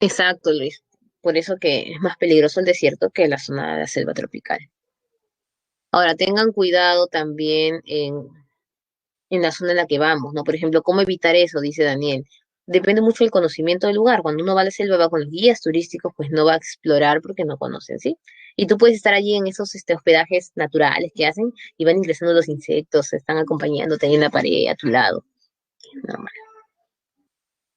Exacto, Luis. Por eso que es más peligroso el desierto que la zona de la selva tropical. Ahora, tengan cuidado también en la zona en la que vamos, ¿no? Por ejemplo, ¿cómo evitar eso? Dice Daniel. Depende mucho del conocimiento del lugar. Cuando uno va a la selva, va con los guías turísticos, pues no va a explorar porque no conocen, ¿sí? Y tú puedes estar allí en esos hospedajes naturales que hacen y van ingresando los insectos, están acompañándote ahí en la pared a tu lado. Normal.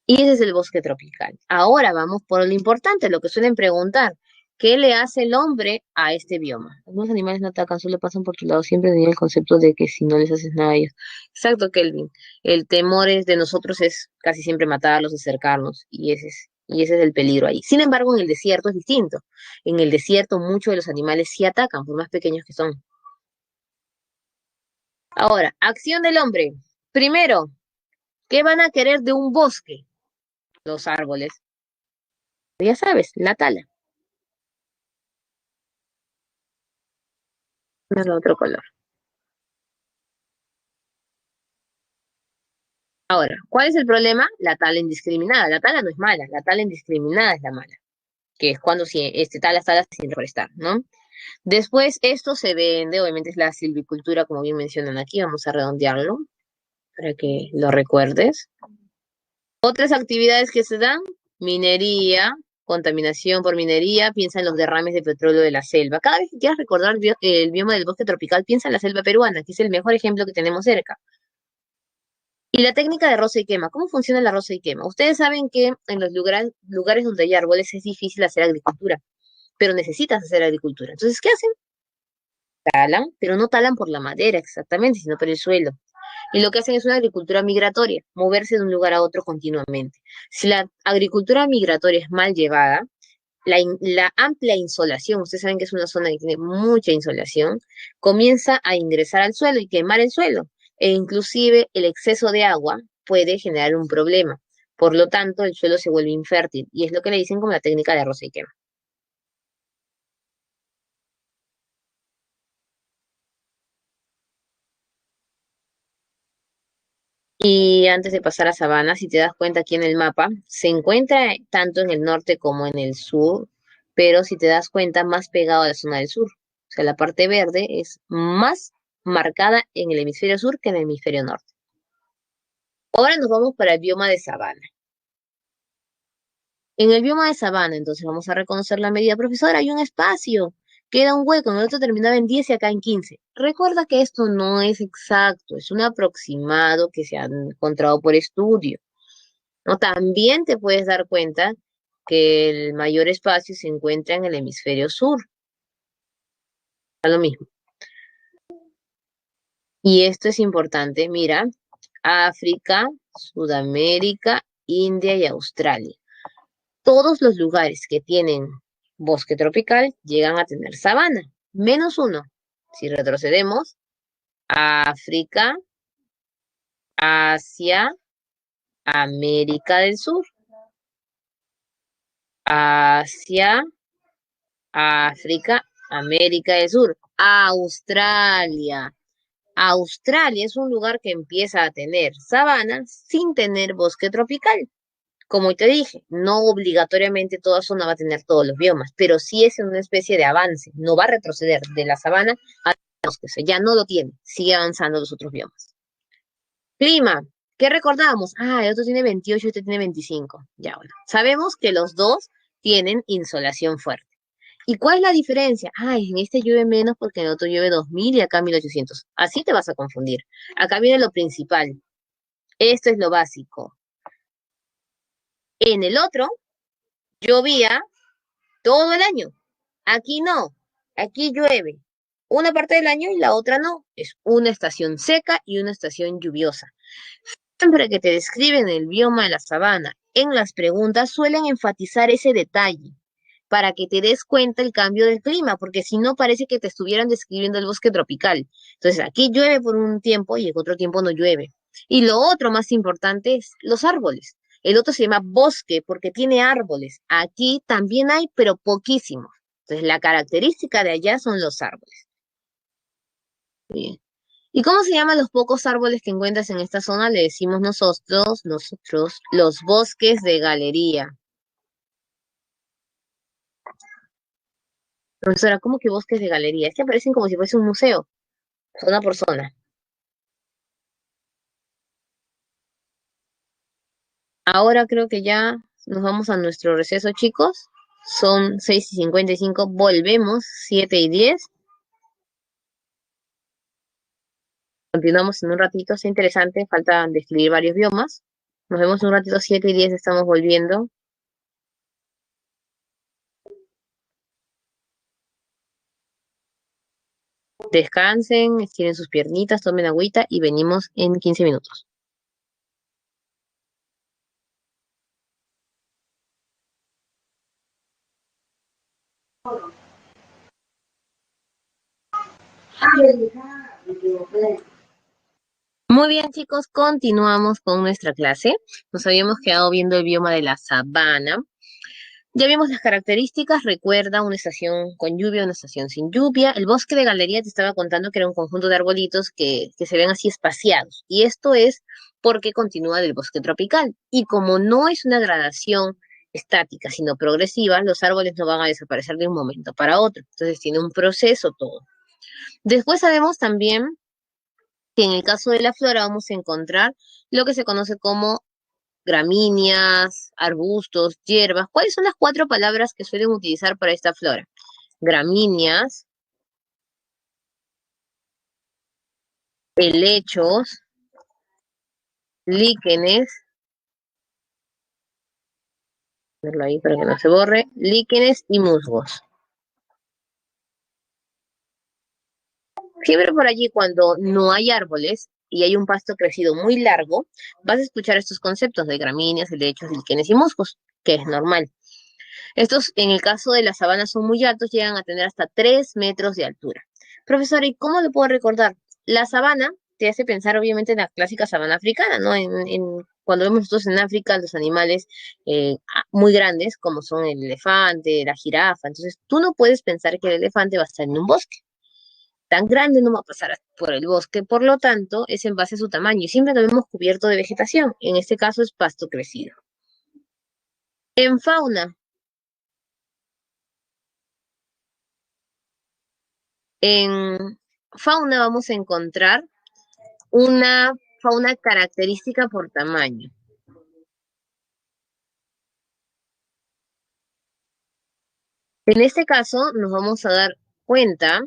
Y ese es el bosque tropical. Ahora vamos por lo importante, lo que suelen preguntar. ¿Qué le hace el hombre a este bioma? Algunos animales no atacan, solo pasan por tu lado. Siempre tenía el concepto de que si no les haces nada a ellos. Exacto, Kelvin. El temor es de nosotros es casi siempre matarlos, acercarnos, y ese es el peligro ahí. Sin embargo, en el desierto es distinto. En el desierto muchos de los animales sí atacan, por más pequeños que son. Ahora, acción del hombre. Primero, ¿qué van a querer de un bosque? Los árboles. Ya sabes, la tala. No es otro color. Ahora, ¿cuál es el problema? La tala indiscriminada. La tala no es mala, la tala indiscriminada es la mala, que es cuando si talas sin reforestar, ¿no? Después, esto se vende, obviamente es la silvicultura, como bien mencionan aquí, vamos a redondearlo para que lo recuerdes. Otras actividades que se dan, minería, contaminación por minería, piensa en los derrames de petróleo de la selva. Cada vez que quieras recordar el bioma del bosque tropical, piensa en la selva peruana, que es el mejor ejemplo que tenemos cerca. Y la técnica de rosa y quema, ¿cómo funciona la rosa y quema? Ustedes saben que en los lugares donde hay árboles es difícil hacer agricultura, pero necesitas hacer agricultura. Entonces, ¿qué hacen? Talan, pero no talan por la madera exactamente, sino por el suelo. Y lo que hacen es una agricultura migratoria, moverse de un lugar a otro continuamente. Si la agricultura migratoria es mal llevada, la amplia insolación, ustedes saben que es una zona que tiene mucha insolación, comienza a ingresar al suelo y quemar el suelo. E inclusive el exceso de agua puede generar un problema. Por lo tanto, el suelo se vuelve infértil y es lo que le dicen como la técnica de rosa y quema. Y antes de pasar a sabana, si te das cuenta aquí en el mapa, se encuentra tanto en el norte como en el sur, pero si te das cuenta, más pegado a la zona del sur. O sea, la parte verde es más marcada en el hemisferio sur que en el hemisferio norte. Ahora nos vamos para el bioma de sabana. En el bioma de sabana, entonces vamos a reconocer la medida. Profesora, hay un espacio, queda un hueco, en el otro terminaba en 10 y acá en 15. Recuerda que esto no es exacto, es un aproximado que se ha encontrado por estudio. ¿No? También te puedes dar cuenta que el mayor espacio se encuentra en el hemisferio sur, a lo mismo. Y esto es importante, mira, África, Sudamérica, India y Australia. Todos los lugares que tienen bosque tropical llegan a tener sabana, menos uno. Si retrocedemos, África, Asia, América del Sur, Asia, África, América del Sur, Australia. Australia es un lugar que empieza a tener sabana sin tener bosque tropical. Como te dije, no obligatoriamente toda zona va a tener todos los biomas, pero sí es una especie de avance. No va a retroceder de la sabana a los que ya no lo tiene. Sigue avanzando los otros biomas. Clima. ¿Qué recordamos? Ah, el otro tiene 28 y este tiene 25. Ya, bueno. Sabemos que los dos tienen insolación fuerte. ¿Y cuál es la diferencia? Ay, en este llueve menos porque en el otro llueve 2000 y acá 1800. Así te vas a confundir. Acá viene lo principal. Esto es lo básico. En el otro llovía todo el año. Aquí no. Aquí llueve una parte del año y la otra no. Es una estación seca y una estación lluviosa. Siempre que te describen el bioma de la sabana, en las preguntas suelen enfatizar ese detalle para que te des cuenta el cambio del clima, porque si no parece que te estuvieran describiendo el bosque tropical. Entonces aquí llueve por un tiempo y en otro tiempo no llueve. Y lo otro más importante es los árboles. El otro se llama bosque porque tiene árboles. Aquí también hay, pero poquísimos. Entonces la característica de allá son los árboles. Bien. ¿Y cómo se llaman los pocos árboles que encuentras en esta zona? Le decimos nosotros, los bosques de galería. Profesora, ¿cómo que bosques de galería? Es que aparecen como si fuese un museo, zona por zona. Ahora creo que ya nos vamos a nuestro receso, chicos. Son 6:55. Volvemos 7:10. Continuamos en un ratito. Es interesante. Falta describir varios biomas. Nos vemos en un ratito, 7:10. Estamos volviendo. Descansen, estiren sus piernitas, tomen agüita y venimos en 15 minutos. Muy bien, chicos, continuamos con nuestra clase. Nos habíamos quedado viendo el bioma de la sabana. Ya vimos las características, recuerda una estación con lluvia, una estación sin lluvia. El bosque de galería te estaba contando que era un conjunto de arbolitos que se ven así espaciados. Y esto es porque continúa del bosque tropical. Y como no es una gradación estática, sino progresiva, los árboles no van a desaparecer de un momento para otro. Entonces tiene un proceso todo. Después sabemos también que en el caso de la flora vamos a encontrar lo que se conoce como gramíneas, arbustos, hierbas. ¿Cuáles son las cuatro palabras que suelen utilizar para esta flora? Gramíneas, helechos, líquenes, verlo ahí para que no se borre, líquenes y musgos. Siempre por allí cuando no hay árboles y hay un pasto crecido muy largo, vas a escuchar estos conceptos de gramíneas, helechos, líquenes y musgos, que es normal. Estos, en el caso de las sabanas, son muy altos, llegan a tener hasta 3 metros de altura. Profesora, ¿y cómo lo puedo recordar? La sabana te hace pensar, obviamente, en la clásica sabana africana, ¿no? Cuando vemos nosotros en África los animales muy grandes, como son el elefante, la jirafa. Entonces, tú no puedes pensar que el elefante va a estar en un bosque. Tan grande no va a pasar por el bosque, por lo tanto, es en base a su tamaño. Y siempre lo vemos cubierto de vegetación. En este caso es pasto crecido. En fauna, En fauna vamos a encontrar una fauna característica por tamaño. En este caso nos vamos a dar cuenta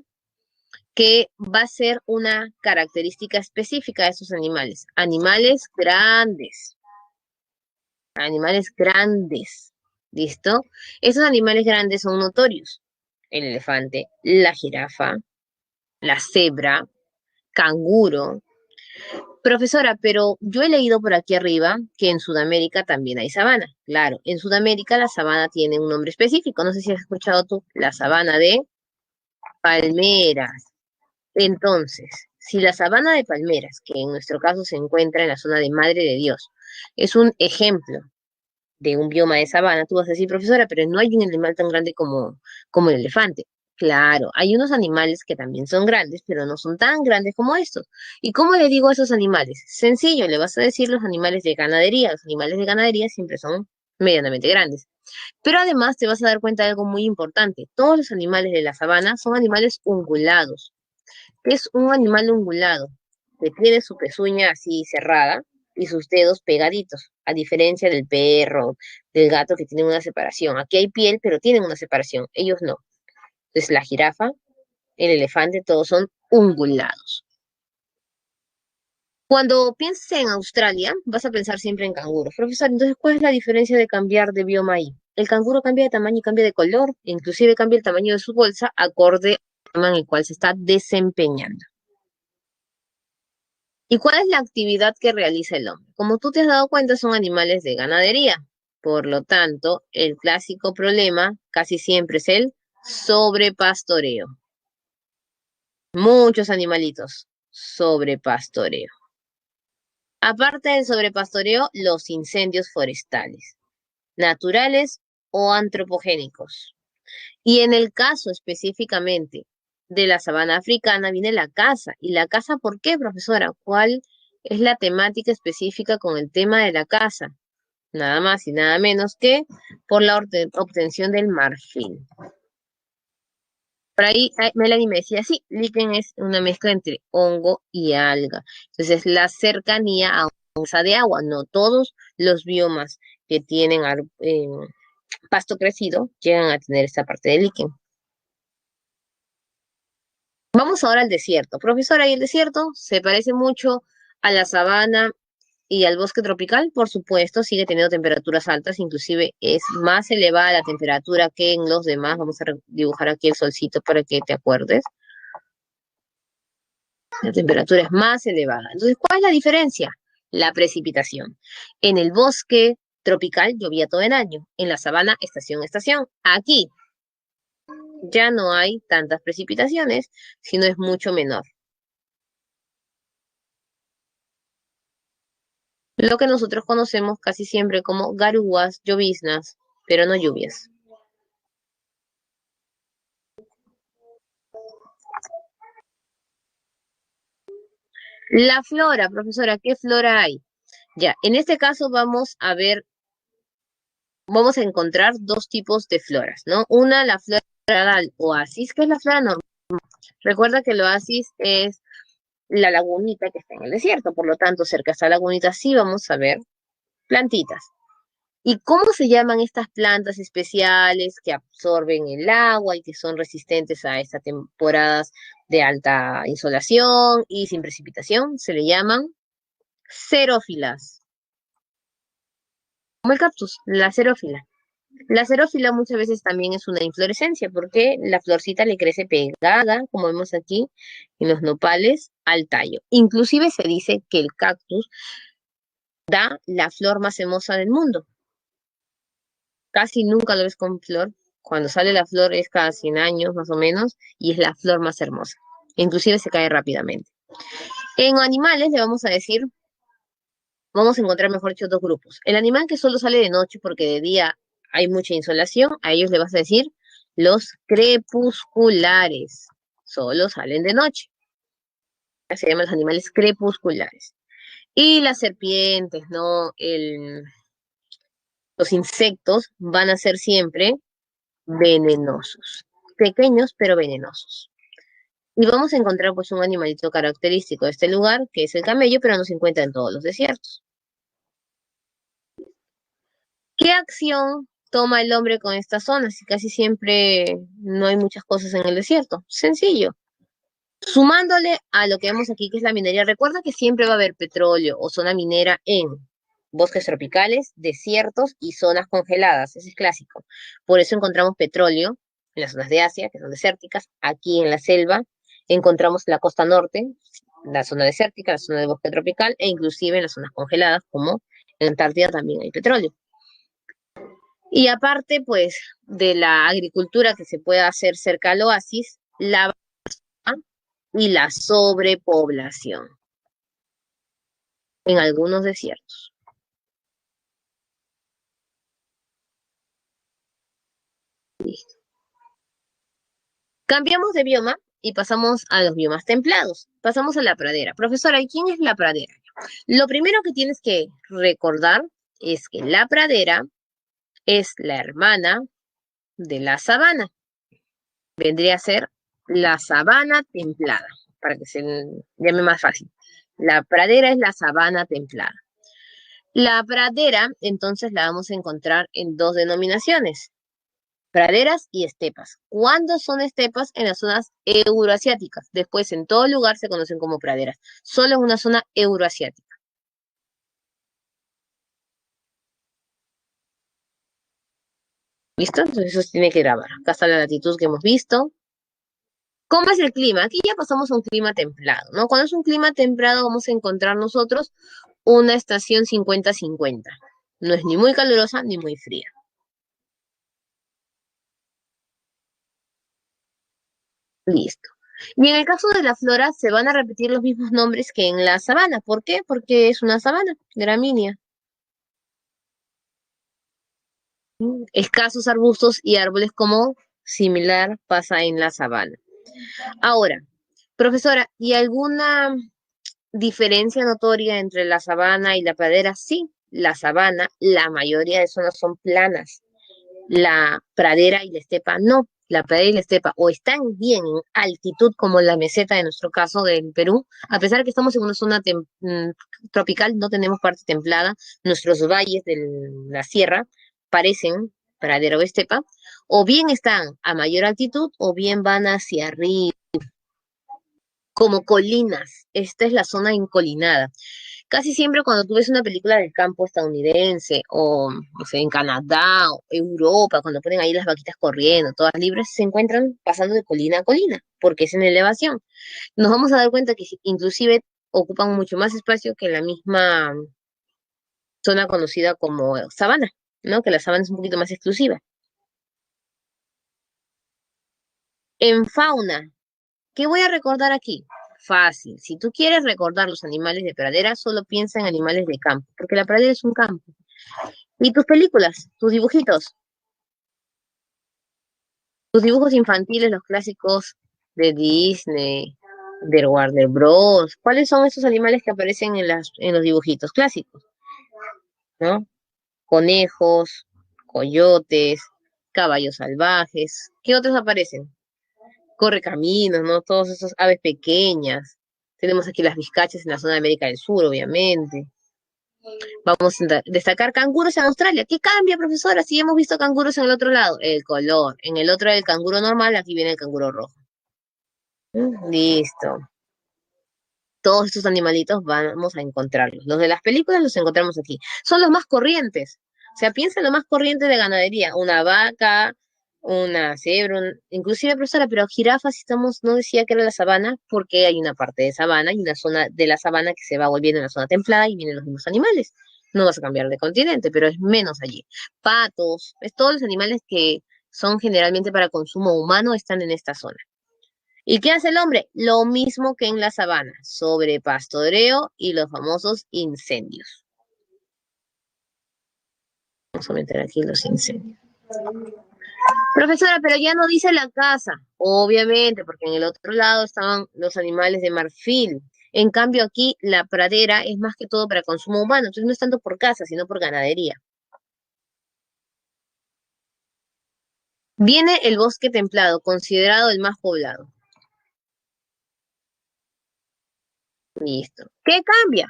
que va a ser una característica específica de esos animales. Animales grandes. Animales grandes. ¿Listo? Esos animales grandes son notorios. El elefante, la jirafa, la cebra, canguro. Profesora, pero yo he leído por aquí arriba que en Sudamérica también hay sabana. Claro, en Sudamérica la sabana tiene un nombre específico. No sé si has escuchado tú, la sabana de palmeras. Entonces, si la sabana de palmeras, que en nuestro caso se encuentra en la zona de Madre de Dios, es un ejemplo de un bioma de sabana, tú vas a decir, profesora, pero no hay un animal tan grande como el elefante. Claro, hay unos animales que también son grandes, pero no son tan grandes como estos. ¿Y cómo le digo a esos animales? Sencillo, le vas a decir los animales de ganadería. Los animales de ganadería siempre son medianamente grandes. Pero además te vas a dar cuenta de algo muy importante. Todos los animales de la sabana son animales ungulados. ¿Qué es un animal ungulado? Que tiene su pezuña así cerrada y sus dedos pegaditos, a diferencia del perro, del gato que tienen una separación. Aquí hay piel, pero tienen una separación. Ellos no. Entonces la jirafa, el elefante, todos son ungulados. Cuando pienses en Australia, vas a pensar siempre en canguros. Profesor, entonces, ¿cuál es la diferencia de cambiar de bioma ahí? El canguro cambia de tamaño y cambia de color, e inclusive cambia el tamaño de su bolsa acorde al tema en el cual se está desempeñando. ¿Y cuál es la actividad que realiza el hombre? Como tú te has dado cuenta, son animales de ganadería. Por lo tanto, el clásico problema casi siempre es el sobrepastoreo. Muchos animalitos, sobrepastoreo. Aparte del sobrepastoreo, los incendios forestales, naturales o antropogénicos. Y en el caso específicamente de la sabana africana viene la caza. ¿Y la caza por qué, profesora? ¿Cuál es la temática específica con el tema de la caza? Nada más y nada menos que por la obtención del marfil. Por ahí Melanie me decía, sí, líquen es una mezcla entre hongo y alga. Entonces, la cercanía a una masa de agua, no todos los biomas que tienen pasto crecido llegan a tener esta parte de líquen. Vamos ahora al desierto. Profesora, ¿y el desierto se parece mucho a la sabana y al bosque tropical? Por supuesto, sigue teniendo temperaturas altas, inclusive es más elevada la temperatura que en los demás. Vamos a dibujar aquí el solcito para que te acuerdes. La temperatura es más elevada. Entonces, ¿cuál es la diferencia? La precipitación. En el bosque tropical llovía todo el año. En la sabana, estación a estación. Aquí ya no hay tantas precipitaciones, sino es mucho menor. Lo que nosotros conocemos casi siempre como garúas, lloviznas, pero no lluvias. La flora, profesora, ¿qué flora hay? Ya, en este caso vamos a ver, vamos a encontrar dos tipos de floras, ¿no? Una, la flora del oasis, que es la flora normal. Recuerda que el oasis es la lagunita que está en el desierto, por lo tanto, cerca de esta lagunita sí vamos a ver plantitas. ¿Y cómo se llaman estas plantas especiales que absorben el agua y que son resistentes a estas temporadas de alta insolación y sin precipitación? Se le llaman xerófilas, como el cactus, la xerófila. La xerófila muchas veces también es una inflorescencia porque la florcita le crece pegada, como vemos aquí en los nopales, al tallo. Inclusive se dice que el cactus da la flor más hermosa del mundo. Casi nunca lo ves con flor. Cuando sale la flor es cada 100 años más o menos y es la flor más hermosa. Inclusive se cae rápidamente. En animales le vamos a decir, vamos a encontrar mejor dicho dos grupos. El animal que solo sale de noche porque de día hay mucha insolación, a ellos le vas a decir los crepusculares. Solo salen de noche. Se llaman los animales crepusculares. Y las serpientes, ¿no? Los insectos van a ser siempre venenosos, pequeños pero venenosos. Y vamos a encontrar pues un animalito característico de este lugar, que es el camello, pero no se encuentra en todos los desiertos. ¿Qué acción toma el hombre con estas zonas? Si casi siempre no hay muchas cosas en el desierto. Sencillo. Sumándole a lo que vemos aquí, que es la minería, recuerda que siempre va a haber petróleo o zona minera en bosques tropicales, desiertos y zonas congeladas. Ese es clásico. Por eso encontramos petróleo en las zonas de Asia, que son desérticas. Aquí en la selva encontramos la costa norte, la zona desértica, la zona de bosque tropical, e inclusive en las zonas congeladas, como en Antártida también hay petróleo. Y aparte, pues, de la agricultura que se puede hacer cerca al oasis, la y la sobrepoblación en algunos desiertos. Listo. Cambiamos de bioma y pasamos a los biomas templados. Pasamos a la pradera. Profesora, ¿y quién es la pradera? Lo primero que tienes que recordar es que la pradera es la hermana de la sabana. Vendría a ser la sabana templada, para que se llame más fácil. La pradera es la sabana templada. La pradera, entonces, la vamos a encontrar en dos denominaciones, praderas y estepas. ¿Cuándo son estepas? En las zonas euroasiáticas. Después, en todo lugar se conocen como praderas. Solo en una zona euroasiática. ¿Listo? Entonces eso se tiene que grabar. Acá está la latitud que hemos visto. ¿Cómo es el clima? Aquí ya pasamos a un clima templado, ¿no? Cuando es un clima templado vamos a encontrar nosotros una estación 50-50. No es ni muy calurosa ni muy fría. Listo. Y en el caso de la flora se van a repetir los mismos nombres que en la sabana. ¿Por qué? Porque es una sabana, gramínea. Escasos arbustos y árboles como similar pasa en la sabana. Ahora, profesora, ¿y alguna diferencia notoria entre la sabana y la pradera? Sí, la sabana, la mayoría de zonas son planas. La pradera y la estepa no. la pradera y la estepa, o están bien en altitud, como la meseta en nuestro caso del Perú, a pesar de que estamos en una zona tropical, no tenemos parte templada, nuestros valles de la sierra parecen pradera o estepa, o bien están a mayor altitud, o bien van hacia arriba, como colinas. Esta es la zona incolinada. Casi siempre cuando tú ves una película del campo estadounidense o no sé, en Canadá o Europa, cuando ponen ahí las vaquitas corriendo, todas libres, se encuentran pasando de colina a colina, porque es en elevación. Nos vamos a dar cuenta que inclusive ocupan mucho más espacio que la misma zona conocida como sabana, ¿no? Que la sabana es un poquito más exclusiva. En fauna, ¿qué voy a recordar aquí? Fácil. Si tú quieres recordar los animales de pradera, solo piensa en animales de campo, porque la pradera es un campo. ¿Y tus películas? ¿Tus dibujitos? Tus dibujos infantiles, los clásicos de Disney, de Warner Bros. ¿Cuáles son esos animales que aparecen en los dibujitos clásicos? ¿No? Conejos, coyotes, caballos salvajes. ¿Qué otros aparecen? Correcaminos, ¿no? Todos esos aves pequeñas. Tenemos aquí las vizcachas en la zona de América del Sur, obviamente. Vamos a destacar canguros en Australia. ¿Qué cambia, profesora? Si hemos visto canguros en el otro lado, el color. En el otro el canguro normal, aquí viene el canguro rojo. Listo. Todos estos animalitos vamos a encontrarlos. Los de las películas los encontramos aquí. Son los más corrientes. O sea, piensa en lo más corriente de ganadería. Una vaca, una cebra, inclusive, profesora, pero jirafas estamos, no decía que era la sabana, porque hay una parte de sabana y una zona de la sabana que se va volviendo una zona templada y vienen los mismos animales. No vas a cambiar de continente, pero es menos allí. Patos, es todos los animales que son generalmente para consumo humano están en esta zona. ¿Y qué hace el hombre? Lo mismo que en la sabana, sobrepastoreo y los famosos incendios. Vamos a meter aquí los incendios. Profesora, pero ya no dice la casa, obviamente, porque en el otro lado estaban los animales de marfil. En cambio, aquí la pradera es más que todo para consumo humano, entonces no es tanto por casa, sino por ganadería. Viene el bosque templado, considerado el más poblado. Listo. ¿Qué cambia?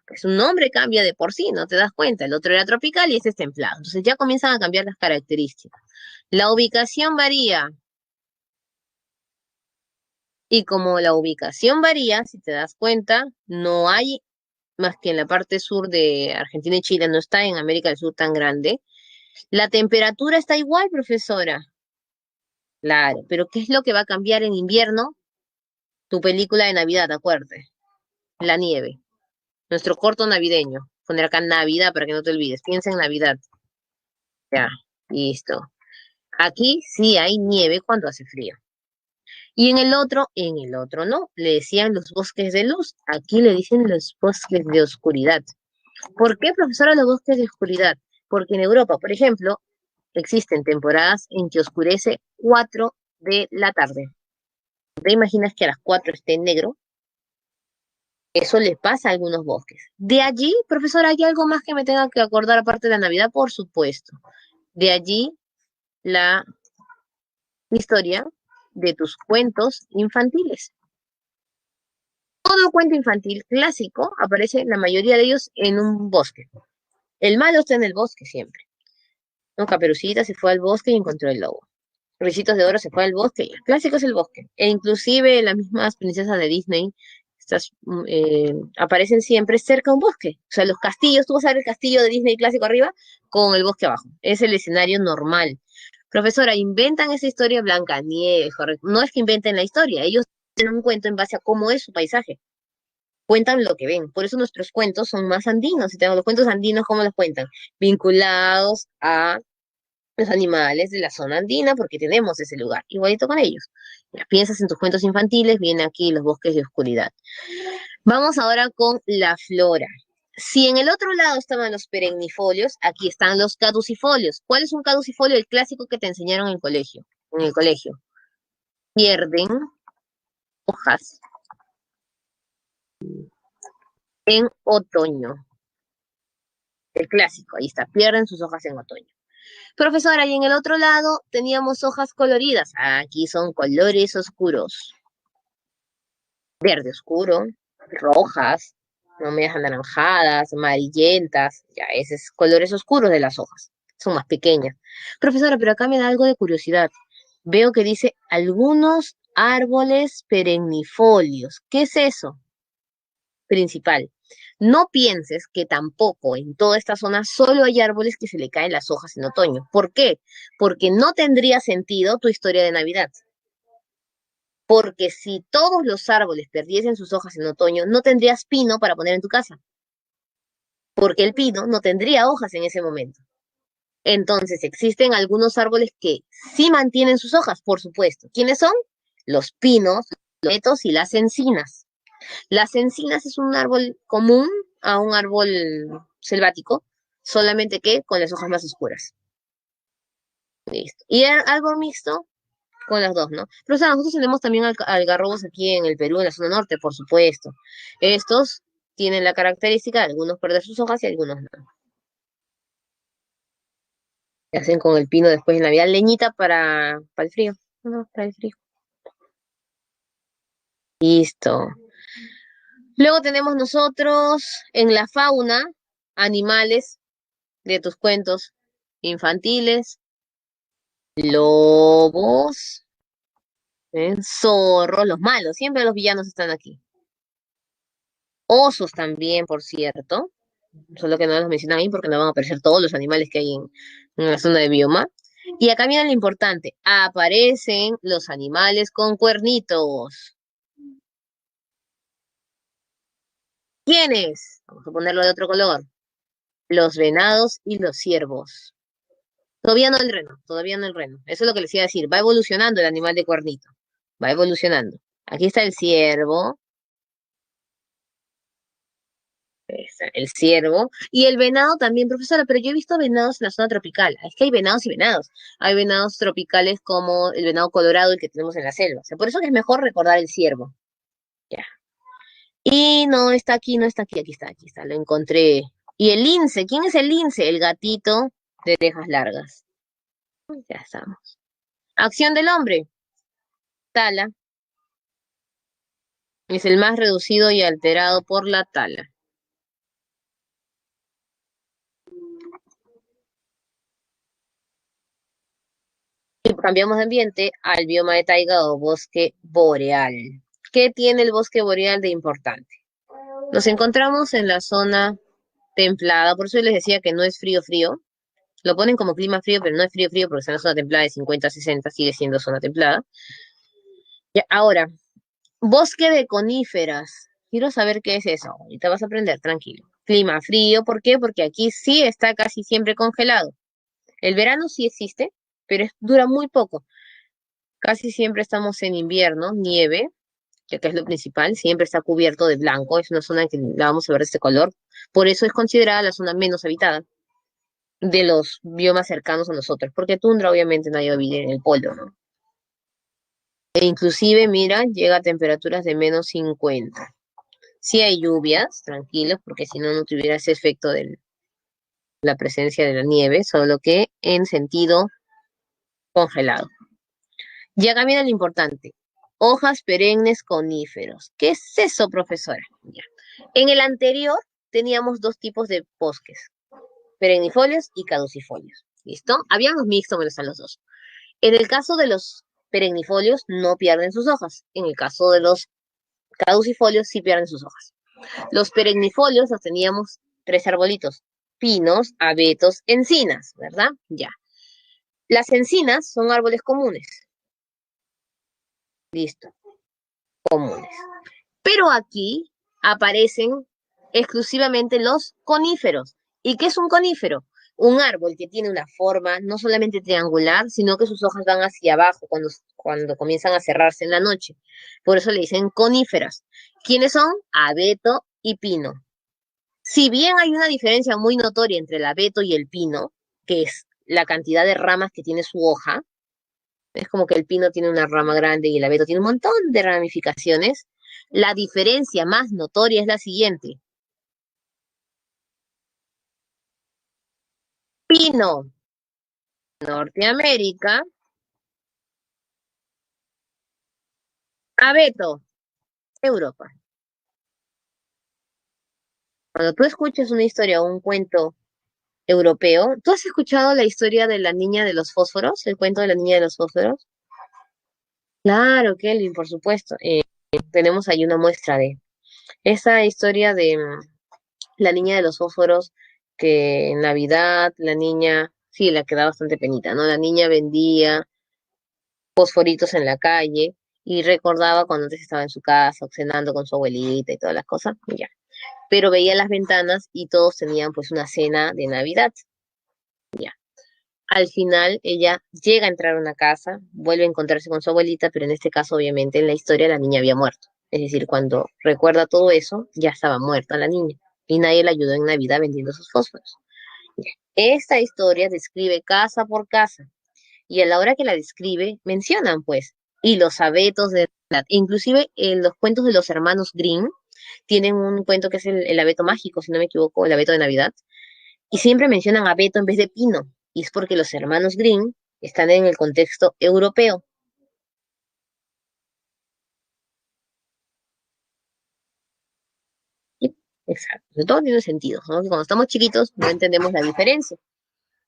Pues su nombre cambia de por sí, no te das cuenta. El otro era tropical y este es templado. Entonces ya comienzan a cambiar las características. La ubicación varía. Y como la ubicación varía, si te das cuenta, no hay más que en la parte sur de Argentina y Chile, no está en América del Sur tan grande. La temperatura está igual, profesora. Claro, pero ¿qué es lo que va a cambiar en invierno? Tu película de Navidad, acuérdate. La nieve. Nuestro corto navideño. Poner acá Navidad para que no te olvides. Piensa en Navidad. Ya, listo. Aquí sí hay nieve cuando hace frío. Y en el otro no. Le decían los bosques de luz. Aquí le dicen los bosques de oscuridad. ¿Por qué, profesora, los bosques de oscuridad? Porque en Europa, por ejemplo, existen temporadas en que oscurece 4 de la tarde. ¿Te imaginas que a las 4 esté negro? Eso le pasa a algunos bosques. De allí, profesora, ¿hay algo más que me tenga que acordar aparte de la Navidad? Por supuesto. De allí la historia de tus cuentos infantiles. Todo cuento infantil clásico aparece, la mayoría de ellos, en un bosque. El malo está en el bosque siempre. ¿No? Caperucita se fue al bosque y encontró el lobo. Ricitos de Oro se fue al bosque y el clásico es el bosque. E inclusive las mismas princesas de Disney aparecen siempre cerca de un bosque. O sea, los castillos, tú vas a ver el castillo de Disney clásico arriba con el bosque abajo. Es el escenario normal. Profesora, inventan esa historia Blancanieves, correcto. No es que inventen la historia, ellos tienen un cuento en base a cómo es su paisaje. Cuentan lo que ven. Por eso nuestros cuentos son más andinos. Si tenemos los cuentos andinos, ¿cómo los cuentan? Vinculados a los animales de la zona andina, porque tenemos ese lugar. Igualito con ellos. Ya piensas en tus cuentos infantiles, viene aquí los bosques de oscuridad. Vamos ahora con la flora. Si en el otro lado estaban los perennifolios, aquí están los caducifolios. ¿Cuál es un caducifolio? El clásico que te enseñaron en el colegio. En el colegio. Pierden hojas en otoño. El clásico, ahí está, pierden sus hojas en otoño. Profesora, y en el otro lado teníamos hojas coloridas. Aquí son colores oscuros. Verde oscuro, rojas, no medias anaranjadas, amarillentas. Ya, esos es colores oscuros de las hojas. Son más pequeñas. Profesora, pero acá me da algo de curiosidad. Veo que dice algunos árboles perennifolios. ¿Qué es eso? Principal. No pienses que tampoco en toda esta zona solo hay árboles que se le caen las hojas en otoño. ¿Por qué? Porque no tendría sentido tu historia de Navidad. Porque si todos los árboles perdiesen sus hojas en otoño, no tendrías pino para poner en tu casa. Porque el pino no tendría hojas en ese momento. Entonces, existen algunos árboles que sí mantienen sus hojas, por supuesto. ¿Quiénes son? Los pinos, los abetos y las encinas. Las encinas es un árbol común a un árbol selvático, solamente que con las hojas más oscuras. Listo. Y el árbol mixto con las dos, ¿no? Pero o sea, nosotros tenemos también algarrobos aquí en el Perú, en la zona norte, por supuesto. Estos tienen la característica de algunos perder sus hojas y algunos no. Se hacen con el pino después en Navidad, leñita para el frío. No, para el frío. Listo. Luego tenemos nosotros en la fauna animales de tus cuentos infantiles, lobos, zorros, los malos, siempre los villanos están aquí. Osos también, por cierto, solo que no los mencionan ahí porque no van a aparecer todos los animales que hay en la zona de bioma. Y acá viene lo importante, aparecen los animales con cuernitos. ¿Quiénes? Vamos a ponerlo de otro color. Los venados y los ciervos. Todavía no el reno, todavía no el reno. Eso es lo que les iba a decir. Va evolucionando el animal de cuernito. Va evolucionando. Aquí está el ciervo. Está el ciervo. Y el venado también, profesora, pero yo he visto venados en la zona tropical. Es que hay venados y venados. Hay venados tropicales como el venado colorado, el que tenemos en la selva. O sea, por eso que es mejor recordar el ciervo. Ya. Y no está aquí, no está aquí, aquí está, lo encontré. Y el lince, ¿quién es el lince? El gatito de orejas largas. Ya estamos. Acción del hombre. Tala. Es el más reducido y alterado por la tala. Y cambiamos de ambiente al bioma de taiga o bosque boreal. ¿Qué tiene el bosque boreal de importante? Nos encontramos en la zona templada, por eso les decía que no es frío frío. Lo ponen como clima frío, pero no es frío frío porque está en la zona templada de 50 a 60, sigue siendo zona templada. Ya, ahora, bosque de coníferas. Quiero saber qué es eso. Ahorita vas a aprender, tranquilo. Clima frío, ¿por qué? Porque aquí sí está casi siempre congelado. El verano sí existe, pero dura muy poco. Casi siempre estamos en invierno, nieve, ya que es lo principal, siempre está cubierto de blanco, es una zona que la vamos a ver de este color. Por eso es considerada la zona menos habitada de los biomas cercanos a nosotros, porque tundra obviamente nadie va a vivir en el polo, ¿no? E inclusive, mira, llega a temperaturas de -50. Sí hay lluvias, tranquilos, porque si no, no tuviera ese efecto de la presencia de la nieve, solo que en sentido congelado. Ya acá viene lo importante. Hojas perennes coníferos. ¿Qué es eso, profesora? Ya. En el anterior teníamos dos tipos de bosques, perennifolios y caducifolios. ¿Listo? Habíamos mixto, menos a los dos. En el caso de los perennifolios no pierden sus hojas. En el caso de los caducifolios sí pierden sus hojas. Los perennifolios los teníamos tres arbolitos, pinos, abetos, encinas, ¿verdad? Ya. Las encinas son árboles comunes. Listo, comunes. Pero aquí aparecen exclusivamente los coníferos. ¿Y qué es un conífero? Un árbol que tiene una forma no solamente triangular, sino que sus hojas van hacia abajo cuando comienzan a cerrarse en la noche. Por eso le dicen coníferas. ¿Quiénes son? Abeto y pino. Si bien hay una diferencia muy notoria entre el abeto y el pino, que es la cantidad de ramas que tiene su hoja, es como que el pino tiene una rama grande y el abeto tiene un montón de ramificaciones. La diferencia más notoria es la siguiente. Pino, Norteamérica, abeto, Europa. Cuando tú escuchas una historia o un cuento europeo, ¿tú has escuchado la historia de la niña de los fósforos? El cuento de la niña de los fósforos. Claro, Kelvin, por supuesto. Tenemos ahí una muestra de esa historia de la niña de los fósforos, que en Navidad la niña, sí, la que da bastante penita, ¿no? La niña vendía fosforitos en la calle y recordaba cuando antes estaba en su casa, cenando con su abuelita y todas las cosas, y ya. Pero veía las ventanas y todos tenían pues una cena de Navidad, ya. Al final ella llega a entrar a una casa, vuelve a encontrarse con su abuelita, pero en este caso obviamente en la historia la niña había muerto. Es decir, cuando recuerda todo eso, ya estaba muerta la niña y nadie la ayudó en Navidad vendiendo sus fósforos. Ya. Esta historia describe casa por casa y a la hora que la describe mencionan pues y los abetos de Navidad. Inclusive en los cuentos de los hermanos Grimm tienen un cuento que es el abeto mágico, si no me equivoco, el abeto de Navidad, y siempre mencionan abeto en vez de pino, y es porque los hermanos Grimm están en el contexto europeo. Y- Exacto, todo tiene sentido, ¿no? Que cuando estamos chiquitos no entendemos la diferencia,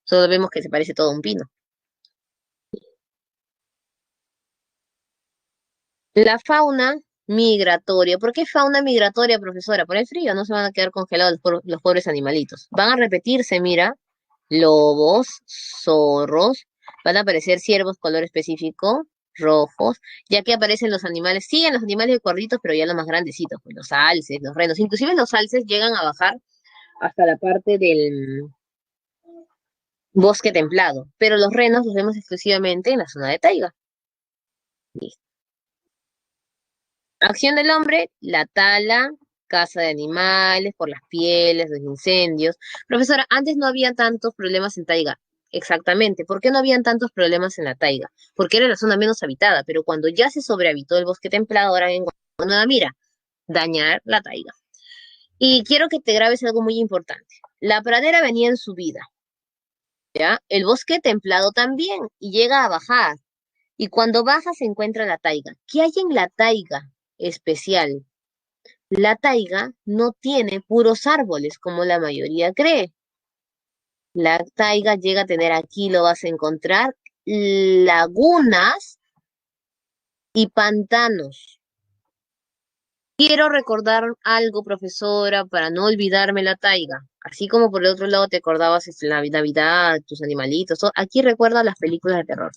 solo vemos que se parece todo a un pino. La fauna migratoria. ¿Por qué fauna migratoria, profesora? Por el frío, no se van a quedar congelados los pobres animalitos. Van a repetirse, mira, lobos, zorros, van a aparecer ciervos color específico, rojos, ya que aparecen los animales, siguen los animales de cuerditos, pero ya los más grandecitos, pues los alces, los renos. Inclusive los alces llegan a bajar hasta la parte del bosque templado, pero los renos los vemos exclusivamente en la zona de taiga. Listo. Acción del hombre, la tala, caza de animales, por las pieles, los incendios. Profesora, antes no había tantos problemas en taiga. Exactamente. ¿Por qué no habían tantos problemas en la taiga? Porque era la zona menos habitada, pero cuando ya se sobrehabitó el bosque templado, ahora vengo a una mira, dañar la taiga. Y quiero que te grabes algo muy importante. La pradera venía en subida, ¿ya? El bosque templado también, y llega a bajar. Y cuando baja se encuentra la taiga. ¿Qué hay en la taiga especial? La taiga no tiene puros árboles, como la mayoría cree. La taiga llega a tener, aquí lo vas a encontrar, lagunas y pantanos. Quiero recordar algo, profesora, para no olvidarme la taiga. Así como por el otro lado te acordabas la Navidad, tus animalitos. Aquí recuerda las películas de terror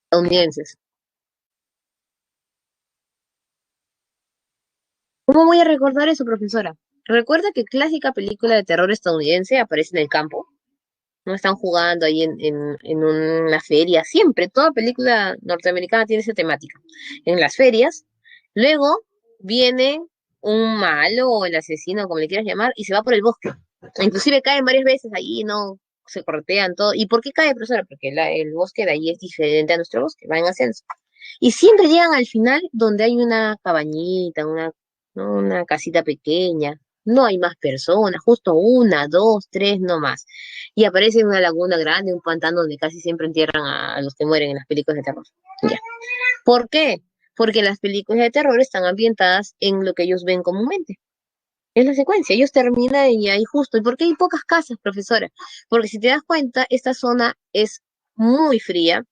estadounidenses. ¿Cómo voy a recordar eso, profesora? Recuerda que clásica película de terror estadounidense aparece en el campo. No están jugando ahí en una feria. Siempre, toda película norteamericana tiene esa temática. En las ferias, luego viene un malo o el asesino, como le quieras llamar, y se va por el bosque. Inclusive caen varias veces ahí, no se cortean todo. ¿Y por qué cae, profesora? Porque el bosque de ahí es diferente a nuestro bosque, va en ascenso. Y siempre llegan al final donde hay una cabañita, ¿no? Una casita pequeña. No hay más personas, justo una, dos, tres, no más. Y aparece una laguna grande, un pantano donde casi siempre entierran a los que mueren en las películas de terror. Ya. ¿Por qué? Porque las películas de terror están ambientadas en lo que ellos ven comúnmente. Es la secuencia, ellos terminan y ahí justo. ¿Y por qué hay pocas casas, profesora? Porque si te das cuenta, esta zona es muy fría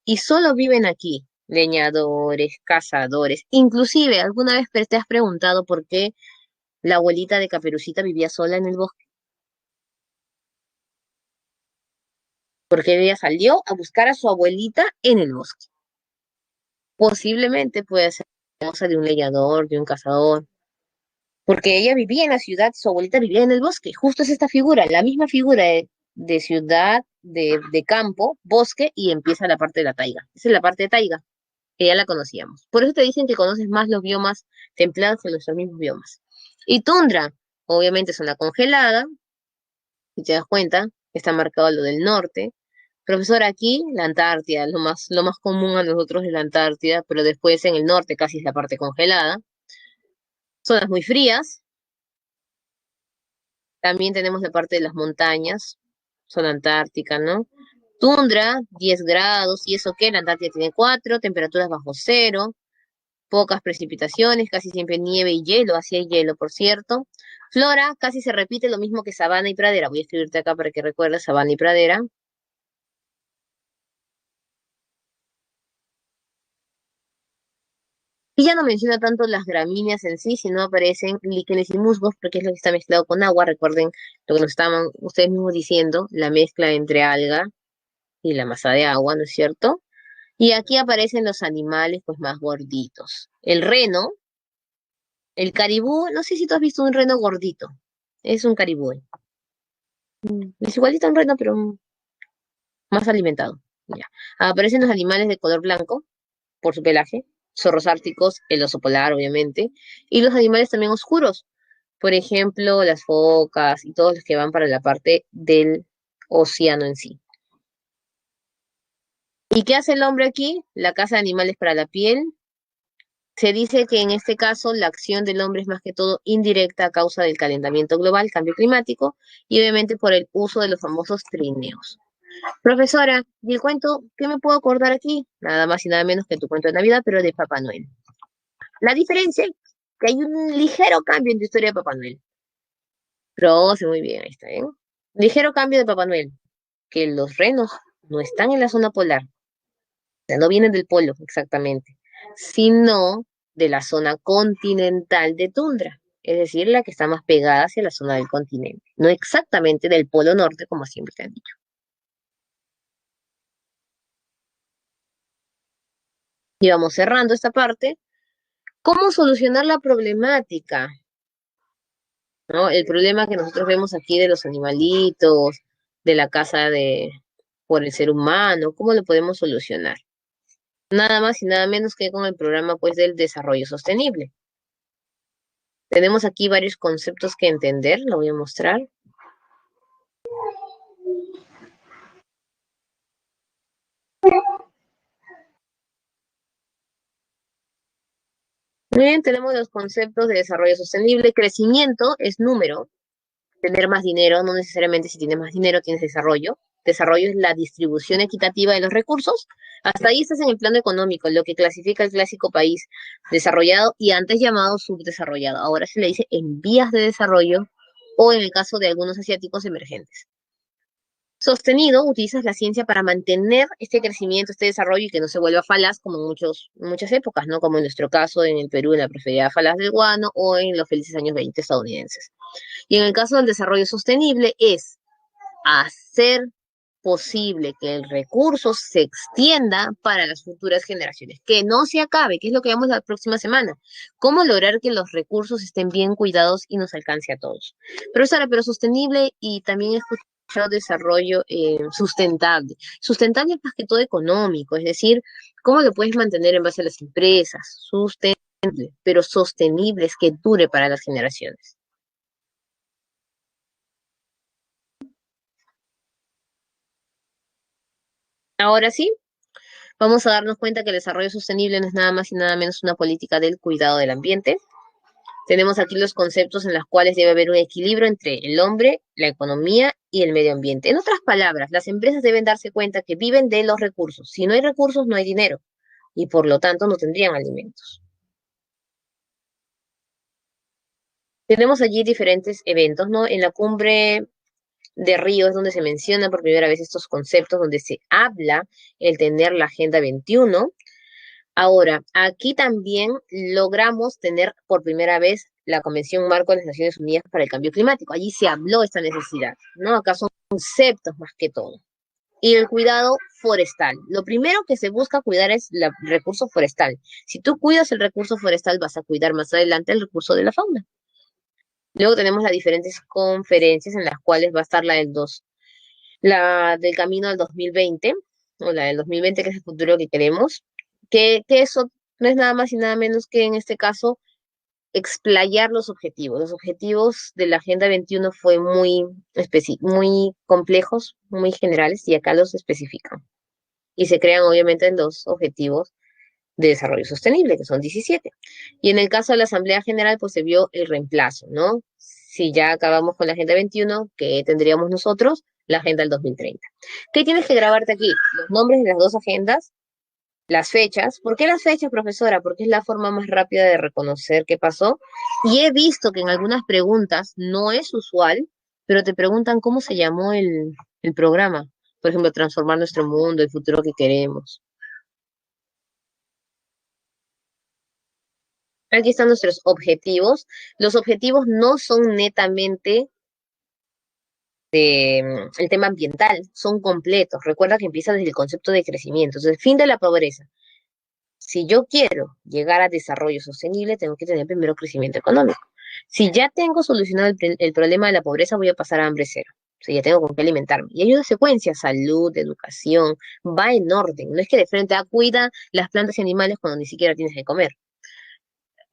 y solo viven aquí leñadores, cazadores. Inclusive, ¿alguna vez te has preguntado por qué la abuelita de Caperucita vivía sola en el bosque? Porque ella salió a buscar a su abuelita en el bosque. Posiblemente puede ser esposa de un leñador, de un cazador, porque ella vivía en la ciudad, su abuelita vivía en el bosque. Justo es esta figura, la misma figura de ciudad, de campo, bosque, y empieza la parte de la taiga. Esa es la parte de taiga, que ya la conocíamos. Por eso te dicen que conoces más los biomas templados que nuestros mismos biomas. Y tundra, obviamente es una congelada, si te das cuenta, está marcado lo del norte. Profesor, aquí la Antártida, lo más común a nosotros es la Antártida, pero después en el norte casi es la parte congelada. Zonas muy frías, también tenemos la parte de las montañas, zona antártica, ¿no? Tundra, 10 grados, ¿y eso qué? La Antártida tiene 4, temperaturas bajo cero, pocas precipitaciones, casi siempre nieve y hielo, así hay hielo, por cierto. Flora, casi se repite lo mismo que sabana y pradera. Voy a escribirte acá para que recuerdes sabana y pradera. Y ya no menciona tanto las gramíneas en sí, sino aparecen líquenes y musgos, porque es lo que está mezclado con agua. Recuerden lo que nos estaban ustedes mismos diciendo, la mezcla entre alga y la masa de agua, ¿no es cierto? Y aquí aparecen los animales pues más gorditos. El reno, el caribú, no sé si tú has visto un reno gordito. Es un caribú. Es igualito a un reno, pero más alimentado. Ya. Aparecen los animales de color blanco por su pelaje, zorros árticos, el oso polar, obviamente, y los animales también oscuros, por ejemplo, las focas y todos los que van para la parte del océano en sí. ¿Y qué hace el hombre aquí? La caza de animales para la piel. Se dice que en este caso la acción del hombre es más que todo indirecta a causa del calentamiento global, cambio climático y obviamente por el uso de los famosos trineos. Profesora, ¿y el cuento qué me puedo acordar aquí? Nada más y nada menos que tu cuento de Navidad, pero de Papá Noel. La diferencia es que hay un ligero cambio en tu historia de Papá Noel. Pero sí, muy bien, ahí está, ¿eh? Ligero cambio de Papá Noel, que los renos no están en la zona polar, o sea, no vienen del polo exactamente, sino de la zona continental de tundra, es decir, la que está más pegada hacia la zona del continente, no exactamente del polo norte, como siempre te han dicho. Y vamos cerrando esta parte. ¿Cómo solucionar la problemática? ¿No? El problema que nosotros vemos aquí de los animalitos, de la caza por el ser humano, ¿cómo lo podemos solucionar? Nada más y nada menos que con el programa pues del desarrollo sostenible. Tenemos aquí varios conceptos que entender, lo voy a mostrar. Muy bien, tenemos los conceptos de desarrollo sostenible. Crecimiento es número, tener más dinero, no necesariamente si tienes más dinero tienes desarrollo. Desarrollo es la distribución equitativa de los recursos. Hasta ahí estás en el plano económico, lo que clasifica el clásico país desarrollado y antes llamado subdesarrollado. Ahora se le dice en vías de desarrollo o en el caso de algunos asiáticos emergentes. Sostenido, utilizas la ciencia para mantener este crecimiento, este desarrollo y que no se vuelva falaz como en muchas épocas, ¿no? Como en nuestro caso en el Perú, en la prosperidad falaz del guano o en los felices años 20 estadounidenses. Y en el caso del desarrollo sostenible es hacer posible que el recurso se extienda para las futuras generaciones, que no se acabe, que es lo que vamos la próxima semana. ¿Cómo lograr que los recursos estén bien cuidados y nos alcance a todos? Pero sostenible y también he escuchado desarrollo sustentable. Sustentable es más que todo económico, es decir, ¿cómo lo puedes mantener en base a las empresas? Sustentable, pero sostenible es que dure para las generaciones. Ahora sí, vamos a darnos cuenta que el desarrollo sostenible no es nada más y nada menos una política del cuidado del ambiente. Tenemos aquí los conceptos en los cuales debe haber un equilibrio entre el hombre, la economía y el medio ambiente. En otras palabras, las empresas deben darse cuenta que viven de los recursos. Si no hay recursos, no hay dinero y por lo tanto no tendrían alimentos. Tenemos allí diferentes eventos, ¿no? En la cumbre de Río es donde se menciona por primera vez estos conceptos, donde se habla el tener la Agenda 21. Ahora, aquí también logramos tener por primera vez la Convención Marco de las Naciones Unidas para el Cambio Climático. Allí se habló esta necesidad, ¿no? Acá son conceptos más que todo. Y el cuidado forestal. Lo primero que se busca cuidar es el recurso forestal. Si tú cuidas el recurso forestal, vas a cuidar más adelante el recurso de la fauna. Luego tenemos las diferentes conferencias en las cuales va a estar la del camino al 2020, o la del 2020, que es el futuro que queremos, que eso no es nada más y nada menos que en este caso explayar los objetivos. Los objetivos de la Agenda 21 fue muy complejos, muy generales, y acá los especifican. Y se crean obviamente los objetivos de desarrollo sostenible, que son 17. Y en el caso de la Asamblea General, pues se vio el reemplazo, ¿no? Si ya acabamos con la Agenda 21, ¿qué tendríamos nosotros? la Agenda del 2030. ¿Qué tienes que grabarte aquí? Los nombres de las dos agendas, las fechas. ¿Por qué las fechas, profesora? Porque es la forma más rápida de reconocer qué pasó. Y he visto que en algunas preguntas no es usual, pero te preguntan cómo se llamó el programa. Por ejemplo, transformar nuestro mundo, el futuro que queremos. Aquí están nuestros objetivos. Los objetivos no son netamente el tema ambiental, son completos. Recuerda que empieza desde el concepto de crecimiento. Entonces, fin de la pobreza. Si yo quiero llegar a desarrollo sostenible, tengo que tener primero crecimiento económico. Si ya tengo solucionado el problema de la pobreza, voy a pasar a hambre cero. Si ya tengo con qué alimentarme. Y hay una secuencia, salud, educación, va en orden. No es que de frente cuida las plantas y animales cuando ni siquiera tienes que comer.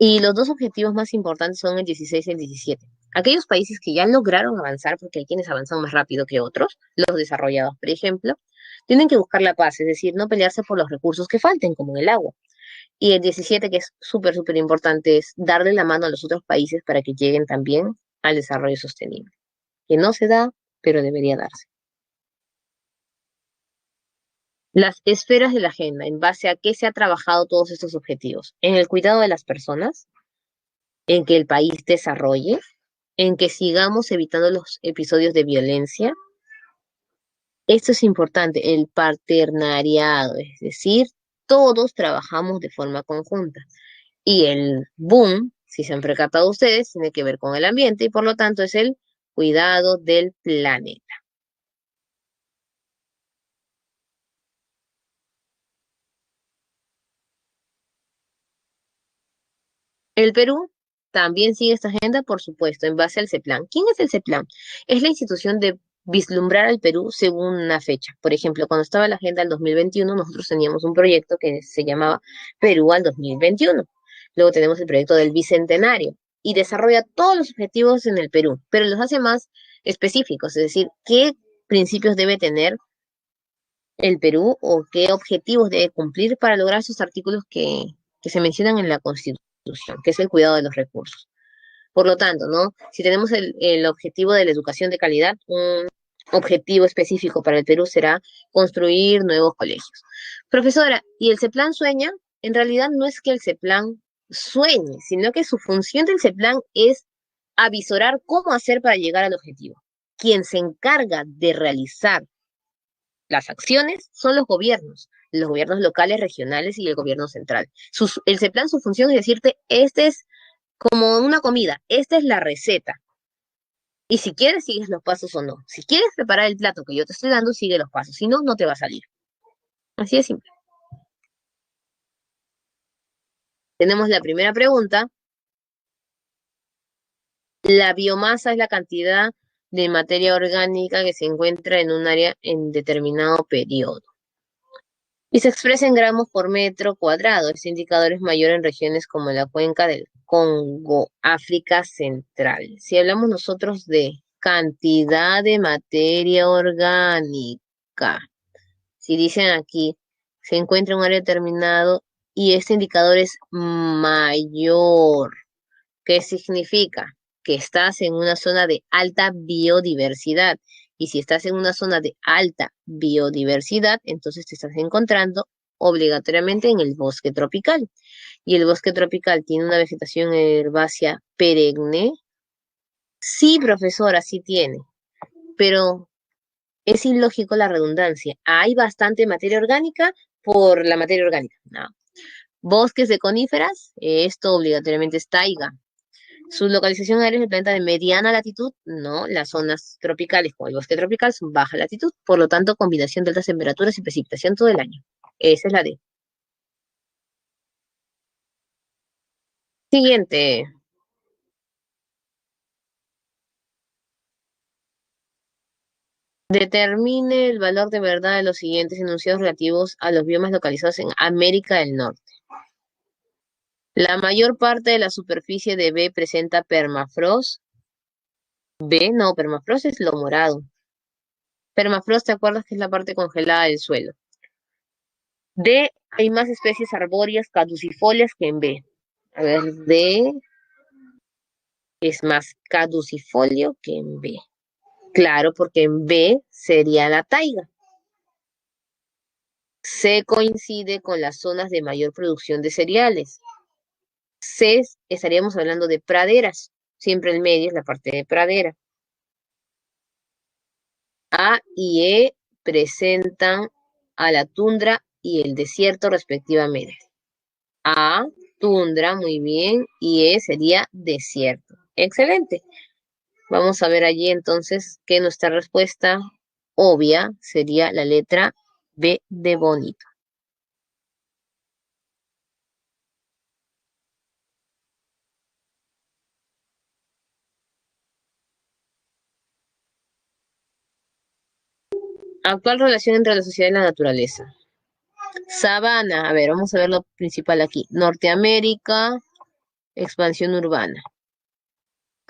Y los dos objetivos más importantes son el 16 y el 17. Aquellos países que ya lograron avanzar, porque hay quienes avanzan más rápido que otros, los desarrollados, por ejemplo, tienen que buscar la paz, es decir, no pelearse por los recursos que falten, como en el agua. Y el 17, que es súper, súper importante, es darle la mano a los otros países para que lleguen también al desarrollo sostenible, que no se da, pero debería darse. Las esferas de la agenda, en base a qué se ha trabajado todos estos objetivos, en el cuidado de las personas, en que el país desarrolle, en que sigamos evitando los episodios de violencia. Esto es importante, el paternariado, es decir, todos trabajamos de forma conjunta. Y el boom, si se han percatado ustedes, tiene que ver con el ambiente y por lo tanto es el cuidado del planeta. El Perú también sigue esta agenda, por supuesto, en base al CEPLAN. ¿Quién es el CEPLAN? Es la institución de vislumbrar al Perú según una fecha. Por ejemplo, cuando estaba la agenda del 2021, nosotros teníamos un proyecto que se llamaba Perú al 2021. Luego tenemos el proyecto del Bicentenario y desarrolla todos los objetivos en el Perú, pero los hace más específicos, es decir, qué principios debe tener el Perú o qué objetivos debe cumplir para lograr esos artículos que se mencionan en la Constitución, que es el cuidado de los recursos. Por lo tanto, ¿no? Si tenemos el objetivo de la educación de calidad, un objetivo específico para el Perú será construir nuevos colegios. Profesora, ¿y el CEPLAN sueña? En realidad no es que el CEPLAN sueñe, sino que su función del CEPLAN es avisorar cómo hacer para llegar al objetivo. Quien se encarga de realizar las acciones son los gobiernos locales, regionales y el gobierno central. El CEPLAN, su función es decirte, este es como una comida, esta es la receta. Y si quieres, sigues los pasos o no. Si quieres preparar el plato que yo te estoy dando, sigue los pasos. Si no, no te va a salir. Así de simple. Tenemos la primera pregunta. La biomasa es la cantidad de materia orgánica que se encuentra en un área en determinado periodo. Y se expresa en gramos por metro cuadrado. Este indicador es mayor en regiones como la cuenca del Congo, África Central. Si hablamos nosotros de cantidad de materia orgánica, si dicen aquí, se encuentra en un área determinado y este indicador es mayor, ¿qué significa? Que estás en una zona de alta biodiversidad. Y si estás en una zona de alta biodiversidad, entonces te estás encontrando obligatoriamente en el bosque tropical. Y el bosque tropical tiene una vegetación herbácea perenne. Sí, profesora, sí tiene, pero es ilógico la redundancia. Hay bastante materia orgánica por la materia orgánica. No. Bosques de coníferas, esto obligatoriamente es taiga. Su localización aérea es el planeta de mediana latitud, no, las zonas tropicales como el bosque tropical son baja latitud, por lo tanto, combinación de altas temperaturas y precipitación todo el año. Esa es la D. Siguiente. Determine el valor de verdad de los siguientes enunciados relativos a los biomas localizados en América del Norte. La mayor parte de la superficie de B presenta permafrost. B, no, permafrost es lo morado. Permafrost, ¿te acuerdas que es la parte congelada del suelo? D, hay más especies arbóreas caducifolias que en B. A ver, D es más caducifolio que en B. Claro, porque en B sería la taiga. C coincide con las zonas de mayor producción de cereales. C estaríamos hablando de praderas. Siempre el medio es la parte de pradera. A y E presentan a la tundra y el desierto respectivamente. A, tundra, muy bien, y E sería desierto. Excelente. Vamos a ver allí entonces que nuestra respuesta obvia sería la letra B de bonito. Actual relación entre la sociedad y la naturaleza. Sabana, a ver, vamos a ver lo principal aquí. Norteamérica, expansión urbana.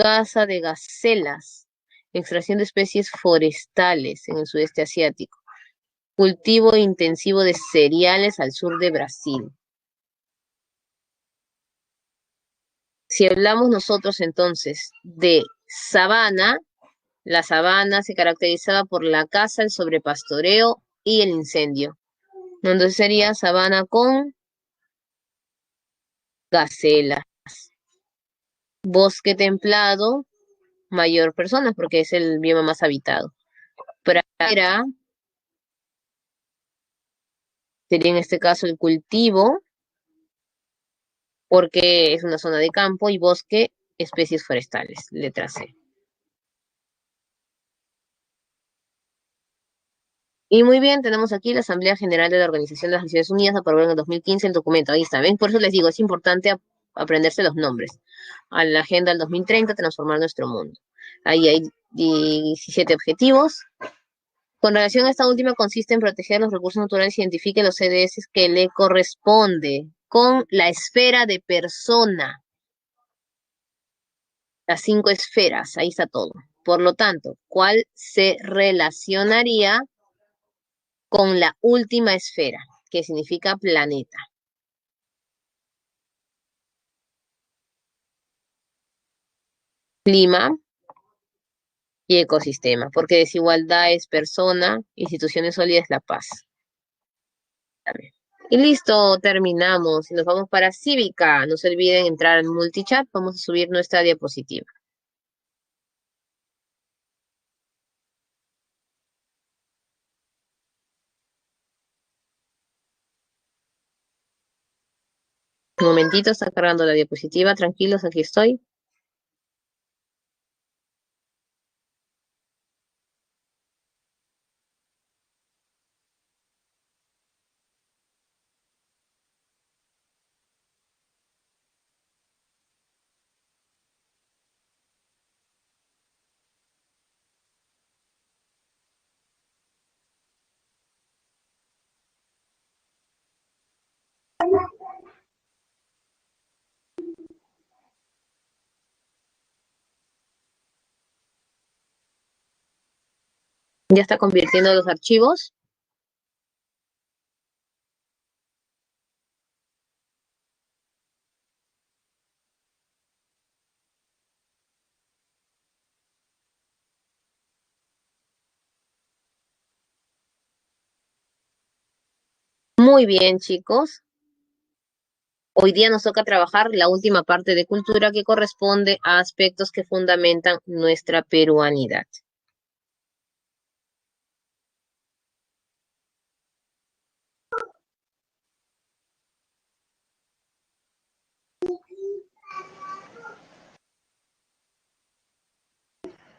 Caza de gacelas, extracción de especies forestales en el sudeste asiático. Cultivo intensivo de cereales al sur de Brasil. Si hablamos nosotros entonces de sabana, la sabana se caracterizaba por la caza, el sobrepastoreo y el incendio. Entonces sería sabana con gacela. Bosque templado, mayor personas, porque es el bioma más habitado. Pradera sería en este caso el cultivo, porque es una zona de campo, y bosque, especies forestales, letra C. Y muy bien, tenemos aquí la Asamblea General de la Organización de las Naciones Unidas aprobó en el 2015 el documento. Ahí está, ¿ven? Por eso les digo, es importante aprenderse los nombres. A la Agenda del 2030, transformar nuestro mundo. Ahí hay 17 objetivos. Con relación a esta última, consiste en proteger los recursos naturales y identifique los CDS que le corresponde con la esfera de persona. Las 5 esferas, ahí está todo. Por lo tanto, ¿cuál se relacionaría con la última esfera, que significa planeta? Clima y ecosistema, porque desigualdad es persona, instituciones sólidas es la paz. Y listo, terminamos. Y nos vamos para Cívica. No se olviden entrar en Multichat. Vamos a subir nuestra diapositiva. Un momentito, está cargando la diapositiva. Tranquilos, aquí estoy. Ya está convirtiendo los archivos. Muy bien, chicos. Hoy día nos toca trabajar la última parte de cultura que corresponde a aspectos que fundamentan nuestra peruanidad.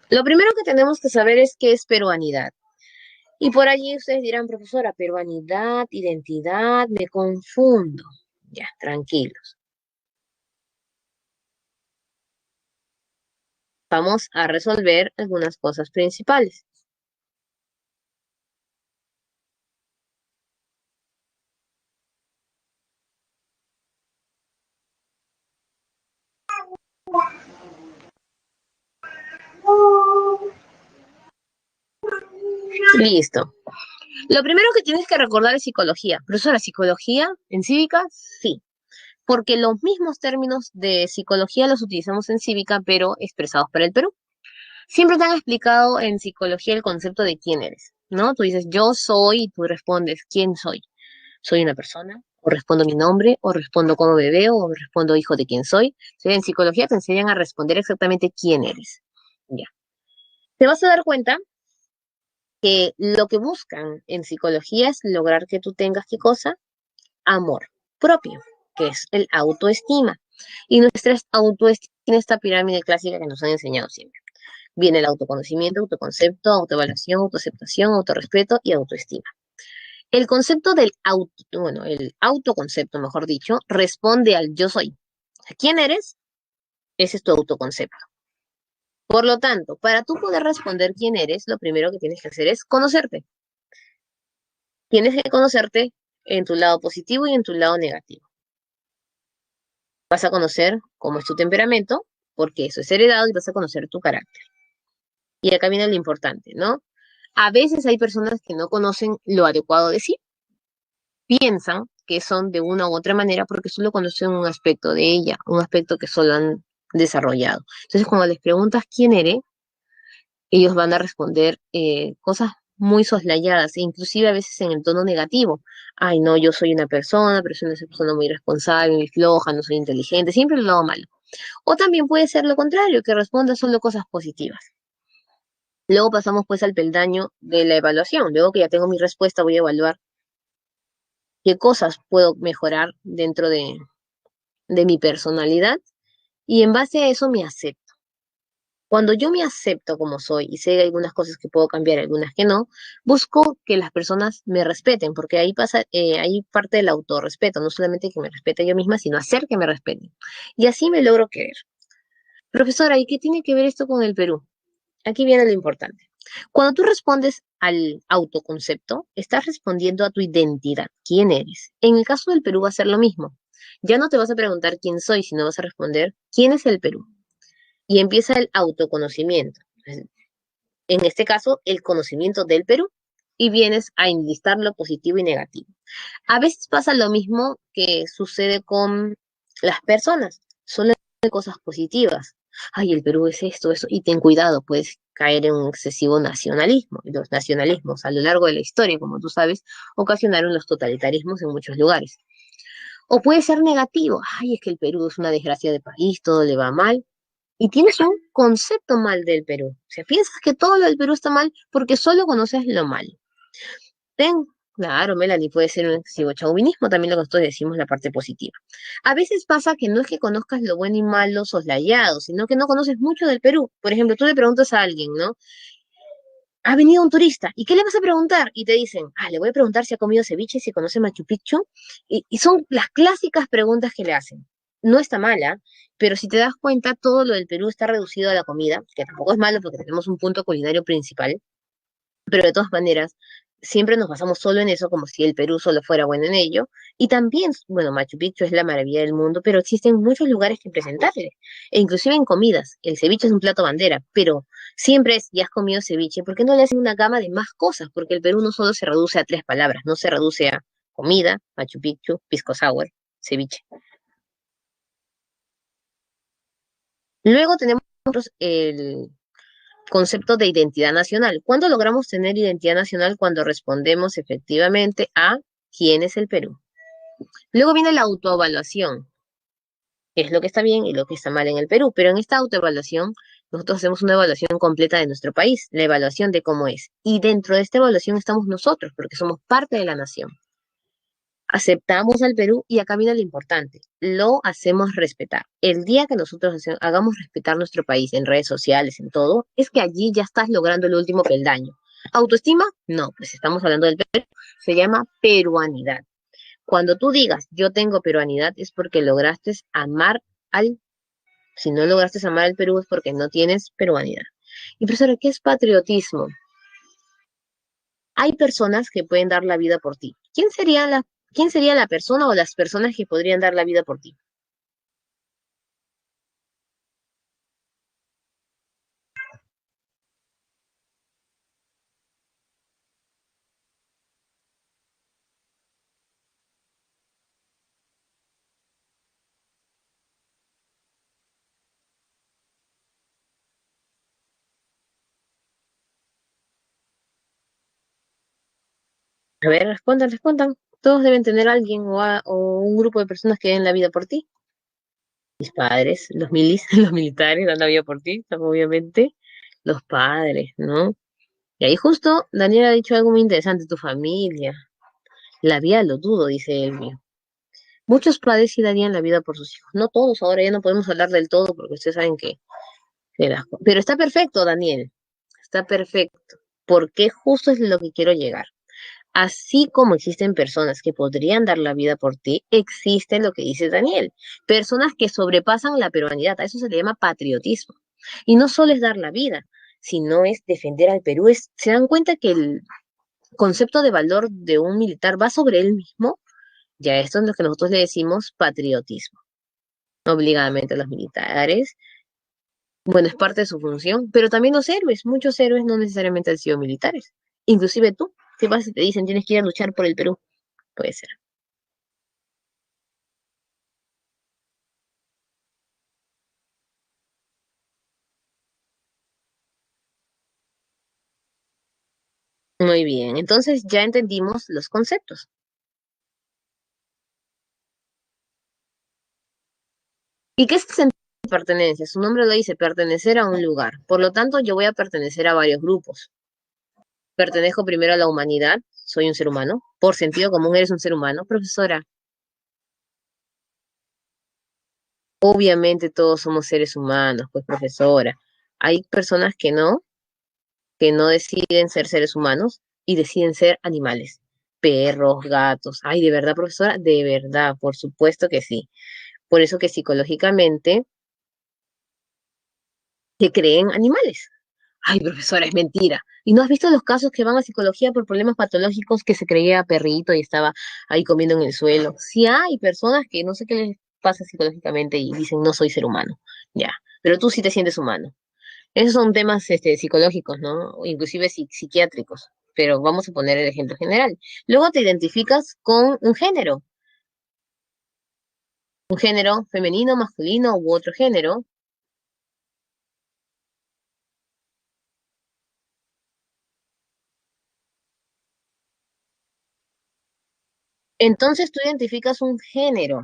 Lo primero que tenemos que saber es qué es peruanidad. Y por allí ustedes dirán, profesora, peruanidad, identidad, me confundo. Ya, tranquilos. Vamos a resolver algunas cosas principales. Listo. Lo primero que tienes que recordar es psicología. Profesora, ¿psicología en cívica? Sí, porque los mismos términos de psicología los utilizamos en cívica, pero expresados para el Perú. Siempre te han explicado en psicología el concepto de quién eres, ¿no? Tú dices yo soy y tú respondes quién soy. ¿Soy una persona? ¿O respondo mi nombre? ¿O respondo cómo me veo? ¿O respondo hijo de quién soy? Entonces, en psicología te enseñan a responder exactamente quién eres. Ya. Te vas a dar cuenta que lo que buscan en psicología es lograr que tú tengas qué cosa? Amor propio, que es el autoestima. Y nuestra autoestima tiene esta pirámide clásica que nos han enseñado siempre. Viene el autoconocimiento, autoconcepto, autoevaluación, autoaceptación, autorrespeto y autoestima. El concepto del auto, bueno, el autoconcepto, mejor dicho, responde al yo soy. ¿Quién eres? Ese es tu autoconcepto. Por lo tanto, para tú poder responder quién eres, lo primero que tienes que hacer es conocerte. Tienes que conocerte en tu lado positivo y en tu lado negativo. Vas a conocer cómo es tu temperamento, porque eso es heredado, y vas a conocer tu carácter. Y acá viene lo importante, ¿no? A veces hay personas que no conocen lo adecuado de sí, piensan que son de una u otra manera porque solo conocen un aspecto de ella, un aspecto que solo han desarrollado. Entonces, cuando les preguntas quién eres, ellos van a responder cosas muy soslayadas, e inclusive a veces en el tono negativo. Ay, no, yo soy una persona, pero soy una persona muy responsable, muy floja, no soy inteligente, siempre el lado malo. O también puede ser lo contrario, que responda solo cosas positivas. Luego pasamos pues al peldaño de la evaluación. Luego que ya tengo mi respuesta, voy a evaluar qué cosas puedo mejorar dentro de mi personalidad y en base a eso me acepto. Cuando yo me acepto como soy y sé que hay algunas cosas que puedo cambiar, algunas que no, busco que las personas me respeten, porque ahí pasa, ahí parte del autorrespeto, no solamente que me respete yo misma, sino hacer que me respeten. Y así me logro querer. Profesora, ¿y qué tiene que ver esto con el Perú? Aquí viene lo importante. Cuando tú respondes al autoconcepto, estás respondiendo a tu identidad, quién eres. En el caso del Perú va a ser lo mismo. Ya no te vas a preguntar quién soy, sino vas a responder quién es el Perú. Y empieza el autoconocimiento. En este caso, el conocimiento del Perú. Y vienes a enlistar lo positivo y negativo. A veces pasa lo mismo que sucede con las personas. Solo hay cosas positivas. Ay, el Perú es esto, eso. Y ten cuidado, puedes caer en un excesivo nacionalismo. Y los nacionalismos a lo largo de la historia, como tú sabes, ocasionaron los totalitarismos en muchos lugares. O puede ser negativo. Ay, es que el Perú es una desgracia de país, todo le va mal. Y tienes un concepto mal del Perú. O sea, piensas que todo lo del Perú está mal porque solo conoces lo malo. Ten, claro, Melanie, puede ser un excesivo chauvinismo, también lo que nosotros decimos la parte positiva. A veces pasa que no es que conozcas lo bueno y malo soslayado, sino que no conoces mucho del Perú. Por ejemplo, tú le preguntas a alguien, ¿no? Ha venido un turista, ¿y qué le vas a preguntar? Y te dicen, le voy a preguntar si ha comido ceviche, si conoce Machu Picchu. Y son las clásicas preguntas que le hacen. No está mala, pero si te das cuenta, todo lo del Perú está reducido a la comida, que tampoco es malo porque tenemos un punto culinario principal, pero de todas maneras, siempre nos basamos solo en eso, como si el Perú solo fuera bueno en ello. Y también, bueno, Machu Picchu es la maravilla del mundo, pero existen muchos lugares que presentarle, e inclusive en comidas. El ceviche es un plato bandera, pero siempre es, ya has comido ceviche, ¿por qué no le hacen una gama de más cosas? Porque el Perú no solo se reduce a tres palabras, no se reduce a comida, Machu Picchu, pisco sour, ceviche. Luego tenemos el concepto de identidad nacional. ¿Cuándo logramos tener identidad nacional? Cuando respondemos efectivamente a quién es el Perú. Luego viene la autoevaluación, que es lo que está bien y lo que está mal en el Perú, pero en esta autoevaluación nosotros hacemos una evaluación completa de nuestro país, la evaluación de cómo es. Y dentro de esta evaluación estamos nosotros, porque somos parte de la nación. Aceptamos al Perú y acá viene lo importante, lo hacemos respetar. El día que nosotros hagamos respetar nuestro país en redes sociales, en todo, es que allí ya estás logrando el último peldaño. ¿Autoestima? No, pues estamos hablando del Perú, se llama peruanidad. Cuando tú digas yo tengo peruanidad es porque lograste amar al, si no lograste amar al Perú es porque no tienes peruanidad. Y profesora, ¿qué es patriotismo? Hay personas que pueden dar la vida por ti. ¿Quién sería la persona o las personas que podrían dar la vida por ti? A ver, respondan, respondan. Todos deben tener a alguien o un grupo de personas que den la vida por ti. Mis padres, los milis, los militares dan la vida por ti, obviamente. Los padres, ¿no? Y ahí justo Daniel ha dicho algo muy interesante, tu familia. La vida lo dudo, dice él mío. Muchos padres sí darían la vida por sus hijos. No todos, ahora ya no podemos hablar del todo porque ustedes saben pero está perfecto, Daniel. Está perfecto. Porque justo es lo que quiero llegar. Así como existen personas que podrían dar la vida por ti, existe lo que dice Daniel. Personas que sobrepasan la peruanidad. A eso se le llama patriotismo. Y no solo es dar la vida, sino es defender al Perú. ¿Se dan cuenta que el concepto de valor de un militar va sobre él mismo? Ya esto es lo que nosotros le decimos patriotismo. Obligadamente a los militares. Bueno, es parte de su función, pero también los héroes. Muchos héroes no necesariamente han sido militares. Inclusive tú, ¿qué pasa si te dicen tienes que ir a luchar por el Perú? Puede ser. Muy bien, entonces ya entendimos los conceptos. ¿Y qué es el sentido de pertenencia? Su nombre lo dice, pertenecer a un lugar. Por lo tanto, yo voy a pertenecer a varios grupos. Pertenezco primero a la humanidad, soy un ser humano. Por sentido común, eres un ser humano, profesora. Obviamente todos somos seres humanos, pues profesora. Hay personas que no deciden ser seres humanos y deciden ser animales. Perros, gatos. Ay, ¿de verdad, profesora? De verdad, por supuesto que sí. Por eso que psicológicamente se creen animales. Ay, profesora, es mentira. ¿Y no has visto los casos que van a psicología por problemas patológicos que se creía perrito y estaba ahí comiendo en el suelo? Sí hay personas que no sé qué les pasa psicológicamente y dicen no soy ser humano. Ya, pero tú sí te sientes humano. Esos son temas psicológicos, ¿no? O inclusive psiquiátricos. Pero vamos a poner el ejemplo general. Luego te identificas con un género femenino, masculino u otro género. Entonces tú identificas un género.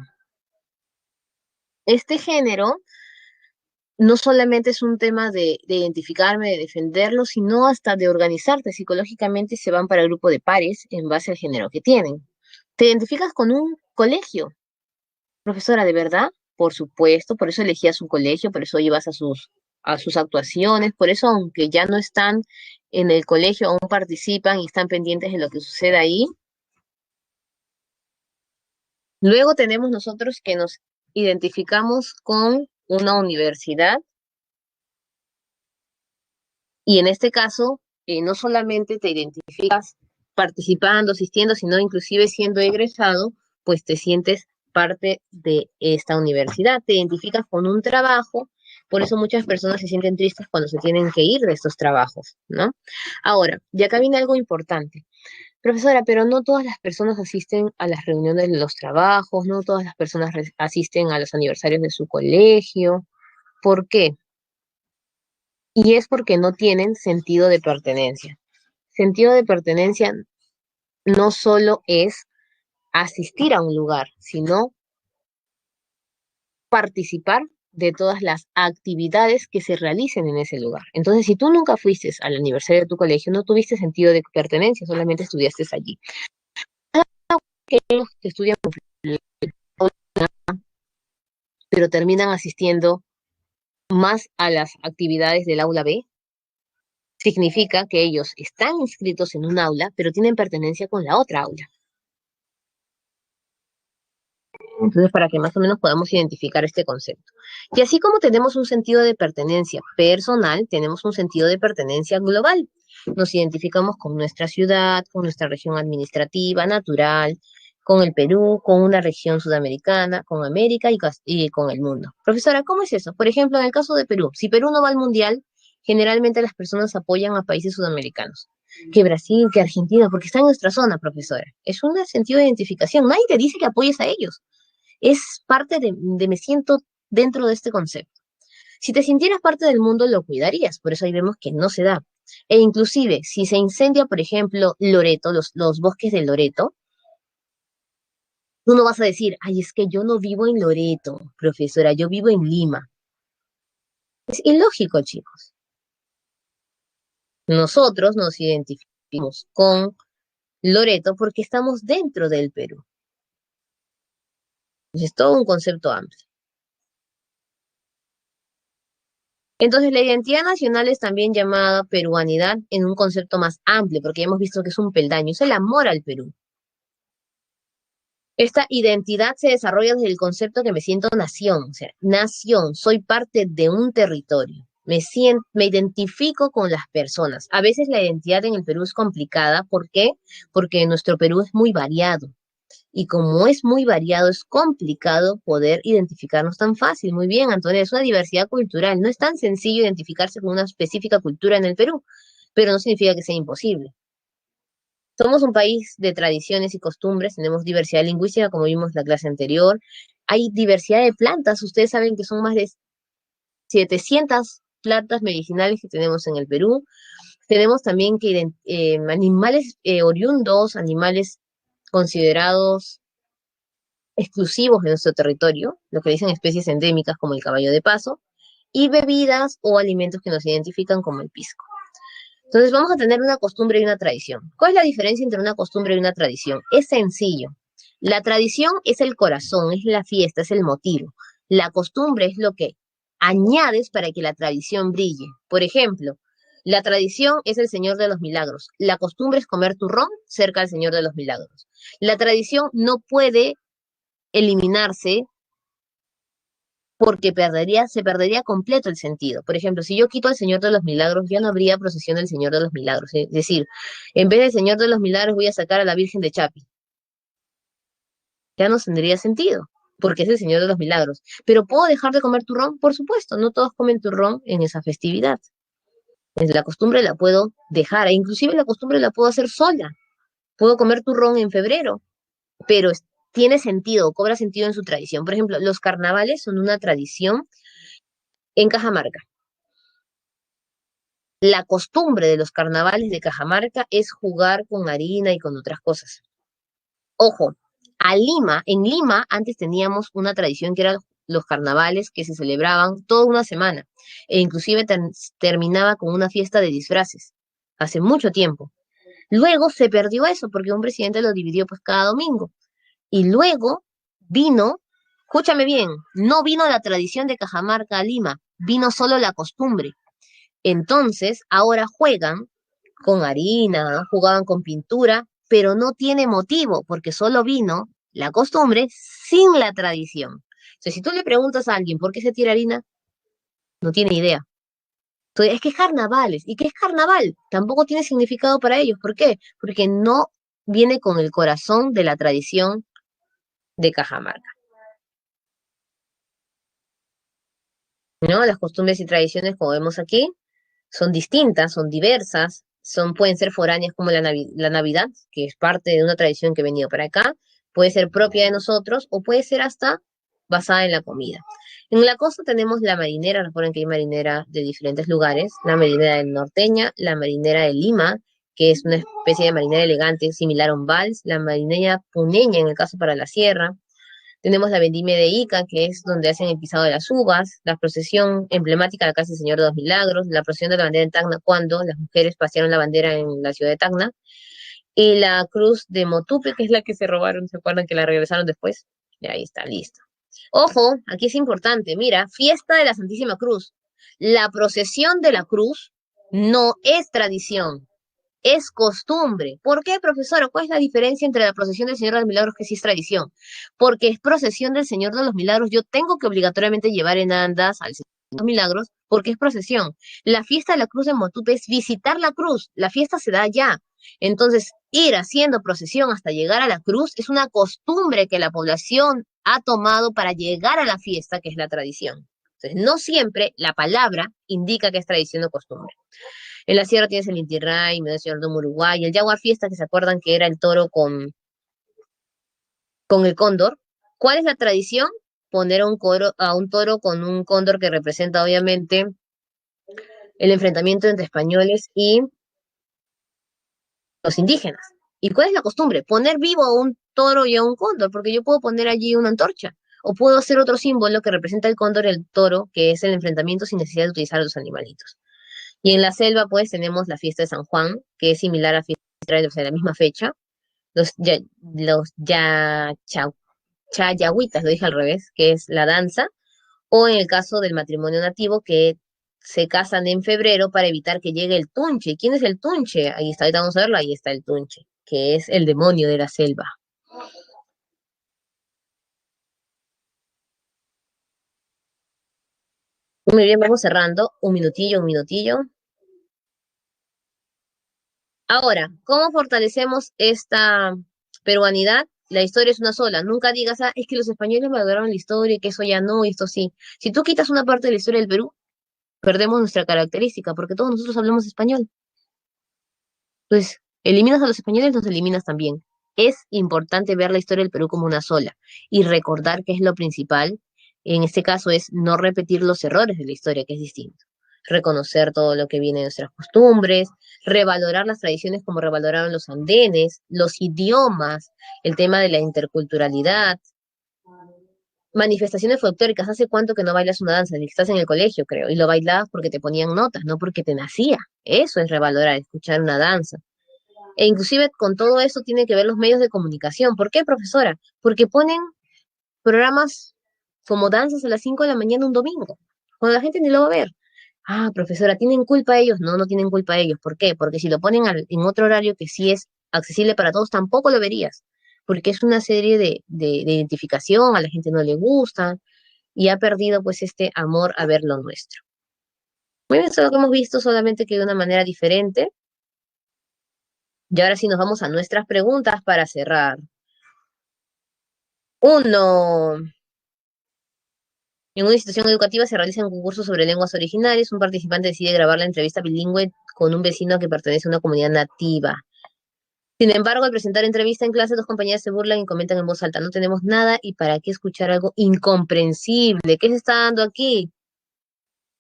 Este género no solamente es un tema de identificarme, de defenderlo, sino hasta de organizarte psicológicamente se van para el grupo de pares en base al género que tienen. ¿Te identificas con un colegio? Profesora, ¿de verdad? Por supuesto, por eso elegías un colegio, por eso ibas a sus actuaciones, por eso aunque ya no están en el colegio, aún participan y están pendientes de lo que sucede ahí. Luego tenemos nosotros que nos identificamos con una universidad. Y en este caso, no solamente te identificas participando, asistiendo, sino inclusive siendo egresado, pues te sientes parte de esta universidad, te identificas con un trabajo, por eso muchas personas se sienten tristes cuando se tienen que ir de estos trabajos, ¿no? Ahora, y acá viene algo importante. Profesora, pero no todas las personas asisten a las reuniones de los trabajos, no todas las personas asisten a los aniversarios de su colegio. ¿Por qué? Y es porque no tienen sentido de pertenencia. Sentido de pertenencia no solo es asistir a un lugar, sino participar de todas las actividades que se realicen en ese lugar. Entonces, si tú nunca fuiste al aniversario de tu colegio, no tuviste sentido de pertenencia, solamente estudiaste allí. Aquellos que estudian, pero terminan asistiendo más a las actividades del aula B, significa que ellos están inscritos en un aula, pero tienen pertenencia con la otra aula. Entonces, para que más o menos podamos identificar este concepto. Y así como tenemos un sentido de pertenencia personal, tenemos un sentido de pertenencia global. Nos identificamos con nuestra ciudad, con nuestra región administrativa, natural, con el Perú, con una región sudamericana, con América y con el mundo. Profesora, ¿cómo es eso? Por ejemplo, en el caso de Perú, si Perú no va al mundial, generalmente las personas apoyan a países sudamericanos. Que Brasil, que Argentina, porque está en nuestra zona, profesora. Es un sentido de identificación. Nadie te dice que apoyes a ellos. Es parte de me siento dentro de este concepto. Si te sintieras parte del mundo, lo cuidarías. Por eso ahí vemos que no se da. E inclusive, si se incendia, por ejemplo, Loreto, los bosques de Loreto, tú no vas a decir, ay, es que yo no vivo en Loreto, profesora, yo vivo en Lima. Es ilógico, chicos. Nosotros nos identificamos con Loreto porque estamos dentro del Perú. Es todo un concepto amplio. Entonces, la identidad nacional es también llamada peruanidad en un concepto más amplio, porque ya hemos visto que es un peldaño, es el amor al Perú. Esta identidad se desarrolla desde el concepto que me siento nación, o sea, nación, soy parte de un territorio, me identifico con las personas. A veces la identidad en el Perú es complicada, ¿por qué? Porque nuestro Perú es muy variado. Y como es muy variado, es complicado poder identificarnos tan fácil. Muy bien, Antonio, es una diversidad cultural. No es tan sencillo identificarse con una específica cultura en el Perú, pero no significa que sea imposible. Somos un país de tradiciones y costumbres, tenemos diversidad lingüística, como vimos en la clase anterior. Hay diversidad de plantas, ustedes saben que son más de 700 plantas medicinales que tenemos en el Perú. Tenemos también que animales oriundos, animales considerados exclusivos de nuestro territorio, lo que dicen especies endémicas como el caballo de paso, y bebidas o alimentos que nos identifican como el pisco. Entonces vamos a tener una costumbre y una tradición. ¿Cuál es la diferencia entre una costumbre y una tradición? Es sencillo. La tradición es el corazón, es la fiesta, es el motivo. La costumbre es lo que añades para que la tradición brille. Por ejemplo, la tradición es el Señor de los Milagros. La costumbre es comer turrón cerca del Señor de los Milagros. La tradición no puede eliminarse porque se perdería completo el sentido. Por ejemplo, si yo quito al Señor de los Milagros, ya no habría procesión del Señor de los Milagros. Es decir, en vez del Señor de los Milagros voy a sacar a la Virgen de Chapi. Ya no tendría sentido, porque es el Señor de los Milagros. Pero ¿puedo dejar de comer turrón? Por supuesto, no todos comen turrón en esa festividad. La costumbre la puedo dejar, e inclusive la costumbre la puedo hacer sola. Puedo comer turrón en febrero, pero tiene sentido, cobra sentido en su tradición. Por ejemplo, los carnavales son una tradición en Cajamarca. La costumbre de los carnavales de Cajamarca es jugar con harina y con otras cosas. Ojo, en Lima antes teníamos una tradición que eran los carnavales que se celebraban toda una semana e inclusive terminaba con una fiesta de disfraces hace mucho tiempo. Luego se perdió eso porque un presidente lo dividió pues cada domingo. Y luego vino, escúchame bien, no vino la tradición de Cajamarca a Lima, vino solo la costumbre. Entonces, ahora juegan con harina, jugaban con pintura, pero no tiene motivo, porque solo vino la costumbre sin la tradición. Entonces, si tú le preguntas a alguien por qué se tira harina, no tiene idea. Entonces, es que es carnavales. ¿Y qué es carnaval? Tampoco tiene significado para ellos. ¿Por qué? Porque no viene con el corazón de la tradición de Cajamarca. ¿No? Las costumbres y tradiciones, como vemos aquí, son distintas, son diversas, pueden ser foráneas como la Navidad, que es parte de una tradición que ha venido para acá, puede ser propia de nosotros o puede ser hasta basada en la comida. En la costa tenemos la marinera, recuerden que hay marinera de diferentes lugares, la marinera del norteña, la marinera de Lima, que es una especie de marinera elegante similar a un vals, la marinera puneña en el caso para la sierra, tenemos la vendimia de Ica, que es donde hacen el pisado de las uvas, la procesión emblemática de la Casa del Señor de los Milagros, la procesión de la bandera en Tacna, cuando las mujeres pasearon la bandera en la ciudad de Tacna, y la cruz de Motupe, que es la que se robaron, ¿se acuerdan que la regresaron después? Y ahí está, listo. Ojo, aquí es importante, mira, fiesta de la Santísima Cruz. La procesión de la cruz no es tradición, es costumbre. ¿Por qué, profesora? ¿Cuál es la diferencia entre la procesión del Señor de los Milagros que sí es tradición? Porque es procesión del Señor de los Milagros. Yo tengo que obligatoriamente llevar en andas al Señor de los Milagros porque es procesión. La fiesta de la cruz de Motupe es visitar la cruz. La fiesta se da allá. Entonces, ir haciendo procesión hasta llegar a la cruz es una costumbre que la población ha tomado para llegar a la fiesta, que es la tradición. Entonces, no siempre la palabra indica que es tradición o costumbre. En la sierra tienes el Inti Raymi, el Señor de Uruguay, el Jaguar Fiesta, que se acuerdan que era el toro con el cóndor. ¿Cuál es la tradición? Poner a un toro con un cóndor que representa obviamente el enfrentamiento entre españoles y los indígenas. ¿Y cuál es la costumbre? Poner vivo a un toro y a un cóndor, porque yo puedo poner allí una antorcha. O puedo hacer otro símbolo que representa el cóndor y el toro, que es el enfrentamiento sin necesidad de utilizar a los animalitos. Y en la selva, pues, tenemos la fiesta de San Juan, que es similar a fiesta de, o sea, la misma fecha. Los chayahuitas, lo dije al revés, que es la danza, o en el caso del matrimonio nativo, que se casan en febrero para evitar que llegue el tunche. ¿Y quién es el tunche? Ahí está, ahorita vamos a verlo, ahí está el tunche, que es el demonio de la selva. Muy bien, vamos cerrando. Un minutillo, un minutillo. Ahora, ¿cómo fortalecemos esta peruanidad? La historia es una sola. Nunca digas, ah, es que los españoles valoraron la historia y que eso ya no, y esto sí. Si tú quitas una parte de la historia del Perú, perdemos nuestra característica, porque todos nosotros hablamos español. Entonces, eliminas a los españoles, los eliminas también. Es importante ver la historia del Perú como una sola y recordar que es lo principal. En este caso es no repetir los errores de la historia, que es distinto. Reconocer todo lo que viene de nuestras costumbres, revalorar las tradiciones como revaloraron los andenes, los idiomas, el tema de la interculturalidad, manifestaciones folclóricas. ¿Hace cuánto que no bailas una danza? Ni que estás en el colegio, creo, y lo bailabas porque te ponían notas, no porque te nacía. Eso es revalorar, escuchar una danza. E inclusive con todo eso tiene que ver los medios de comunicación. ¿Por qué, profesora? Porque ponen programas como danzas a las 5 de la mañana un domingo, cuando la gente ni lo va a ver. Ah, profesora, ¿tienen culpa ellos? No, no tienen culpa ellos. ¿Por qué? Porque si lo ponen en otro horario que sí es accesible para todos, tampoco lo verías. Porque es una serie de identificación, a la gente no le gusta y ha perdido pues este amor a ver lo nuestro. Muy bien, eso es lo que hemos visto, solamente que de una manera diferente. Y ahora sí nos vamos a nuestras preguntas para cerrar. Uno. En una institución educativa se realiza un concurso sobre lenguas originarias. Un participante decide grabar la entrevista bilingüe con un vecino que pertenece a una comunidad nativa. Sin embargo, al presentar entrevista en clase, dos compañeras se burlan y comentan en voz alta, no tenemos nada y para qué escuchar algo incomprensible. ¿Qué se está dando aquí?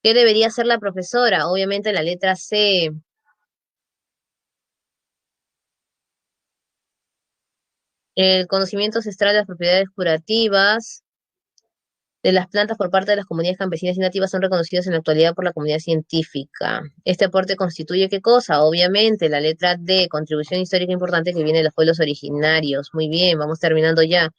¿Qué debería hacer la profesora? Obviamente la letra C. El conocimiento ancestral de las propiedades curativas de las plantas por parte de las comunidades campesinas y nativas son reconocidos en la actualidad por la comunidad científica. Este aporte constituye ¿qué cosa? Obviamente, la letra D, contribución histórica importante que viene de los pueblos originarios. Muy bien, vamos terminando ya.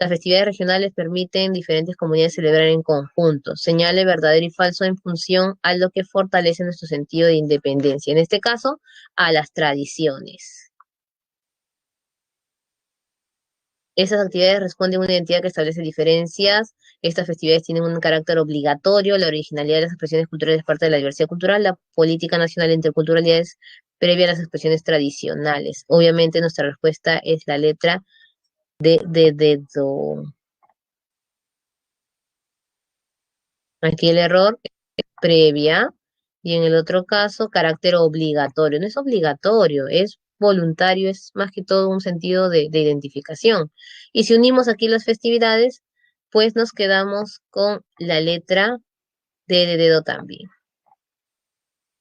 Las festividades regionales permiten diferentes comunidades celebrar en conjunto. Señale verdadero y falso en función a lo que fortalece nuestro sentido de independencia. En este caso, a las tradiciones. Esas actividades responden a una identidad que establece diferencias. Estas festividades tienen un carácter obligatorio. La originalidad de las expresiones culturales es parte de la diversidad cultural. La política nacional de interculturalidad es previa a las expresiones tradicionales. Obviamente nuestra respuesta es la letra do. Aquí el error es previa y en el otro caso carácter obligatorio. No es obligatorio, es voluntario, es más que todo un sentido de identificación. Y si unimos aquí las festividades, pues nos quedamos con la letra D de dedo también.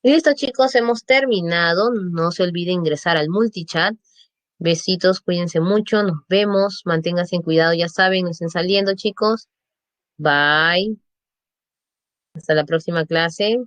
Y listo, chicos, hemos terminado. No se olviden ingresar al multichat. Besitos, cuídense mucho, nos vemos, manténganse en cuidado, ya saben, no estén saliendo, chicos. Bye. Hasta la próxima clase.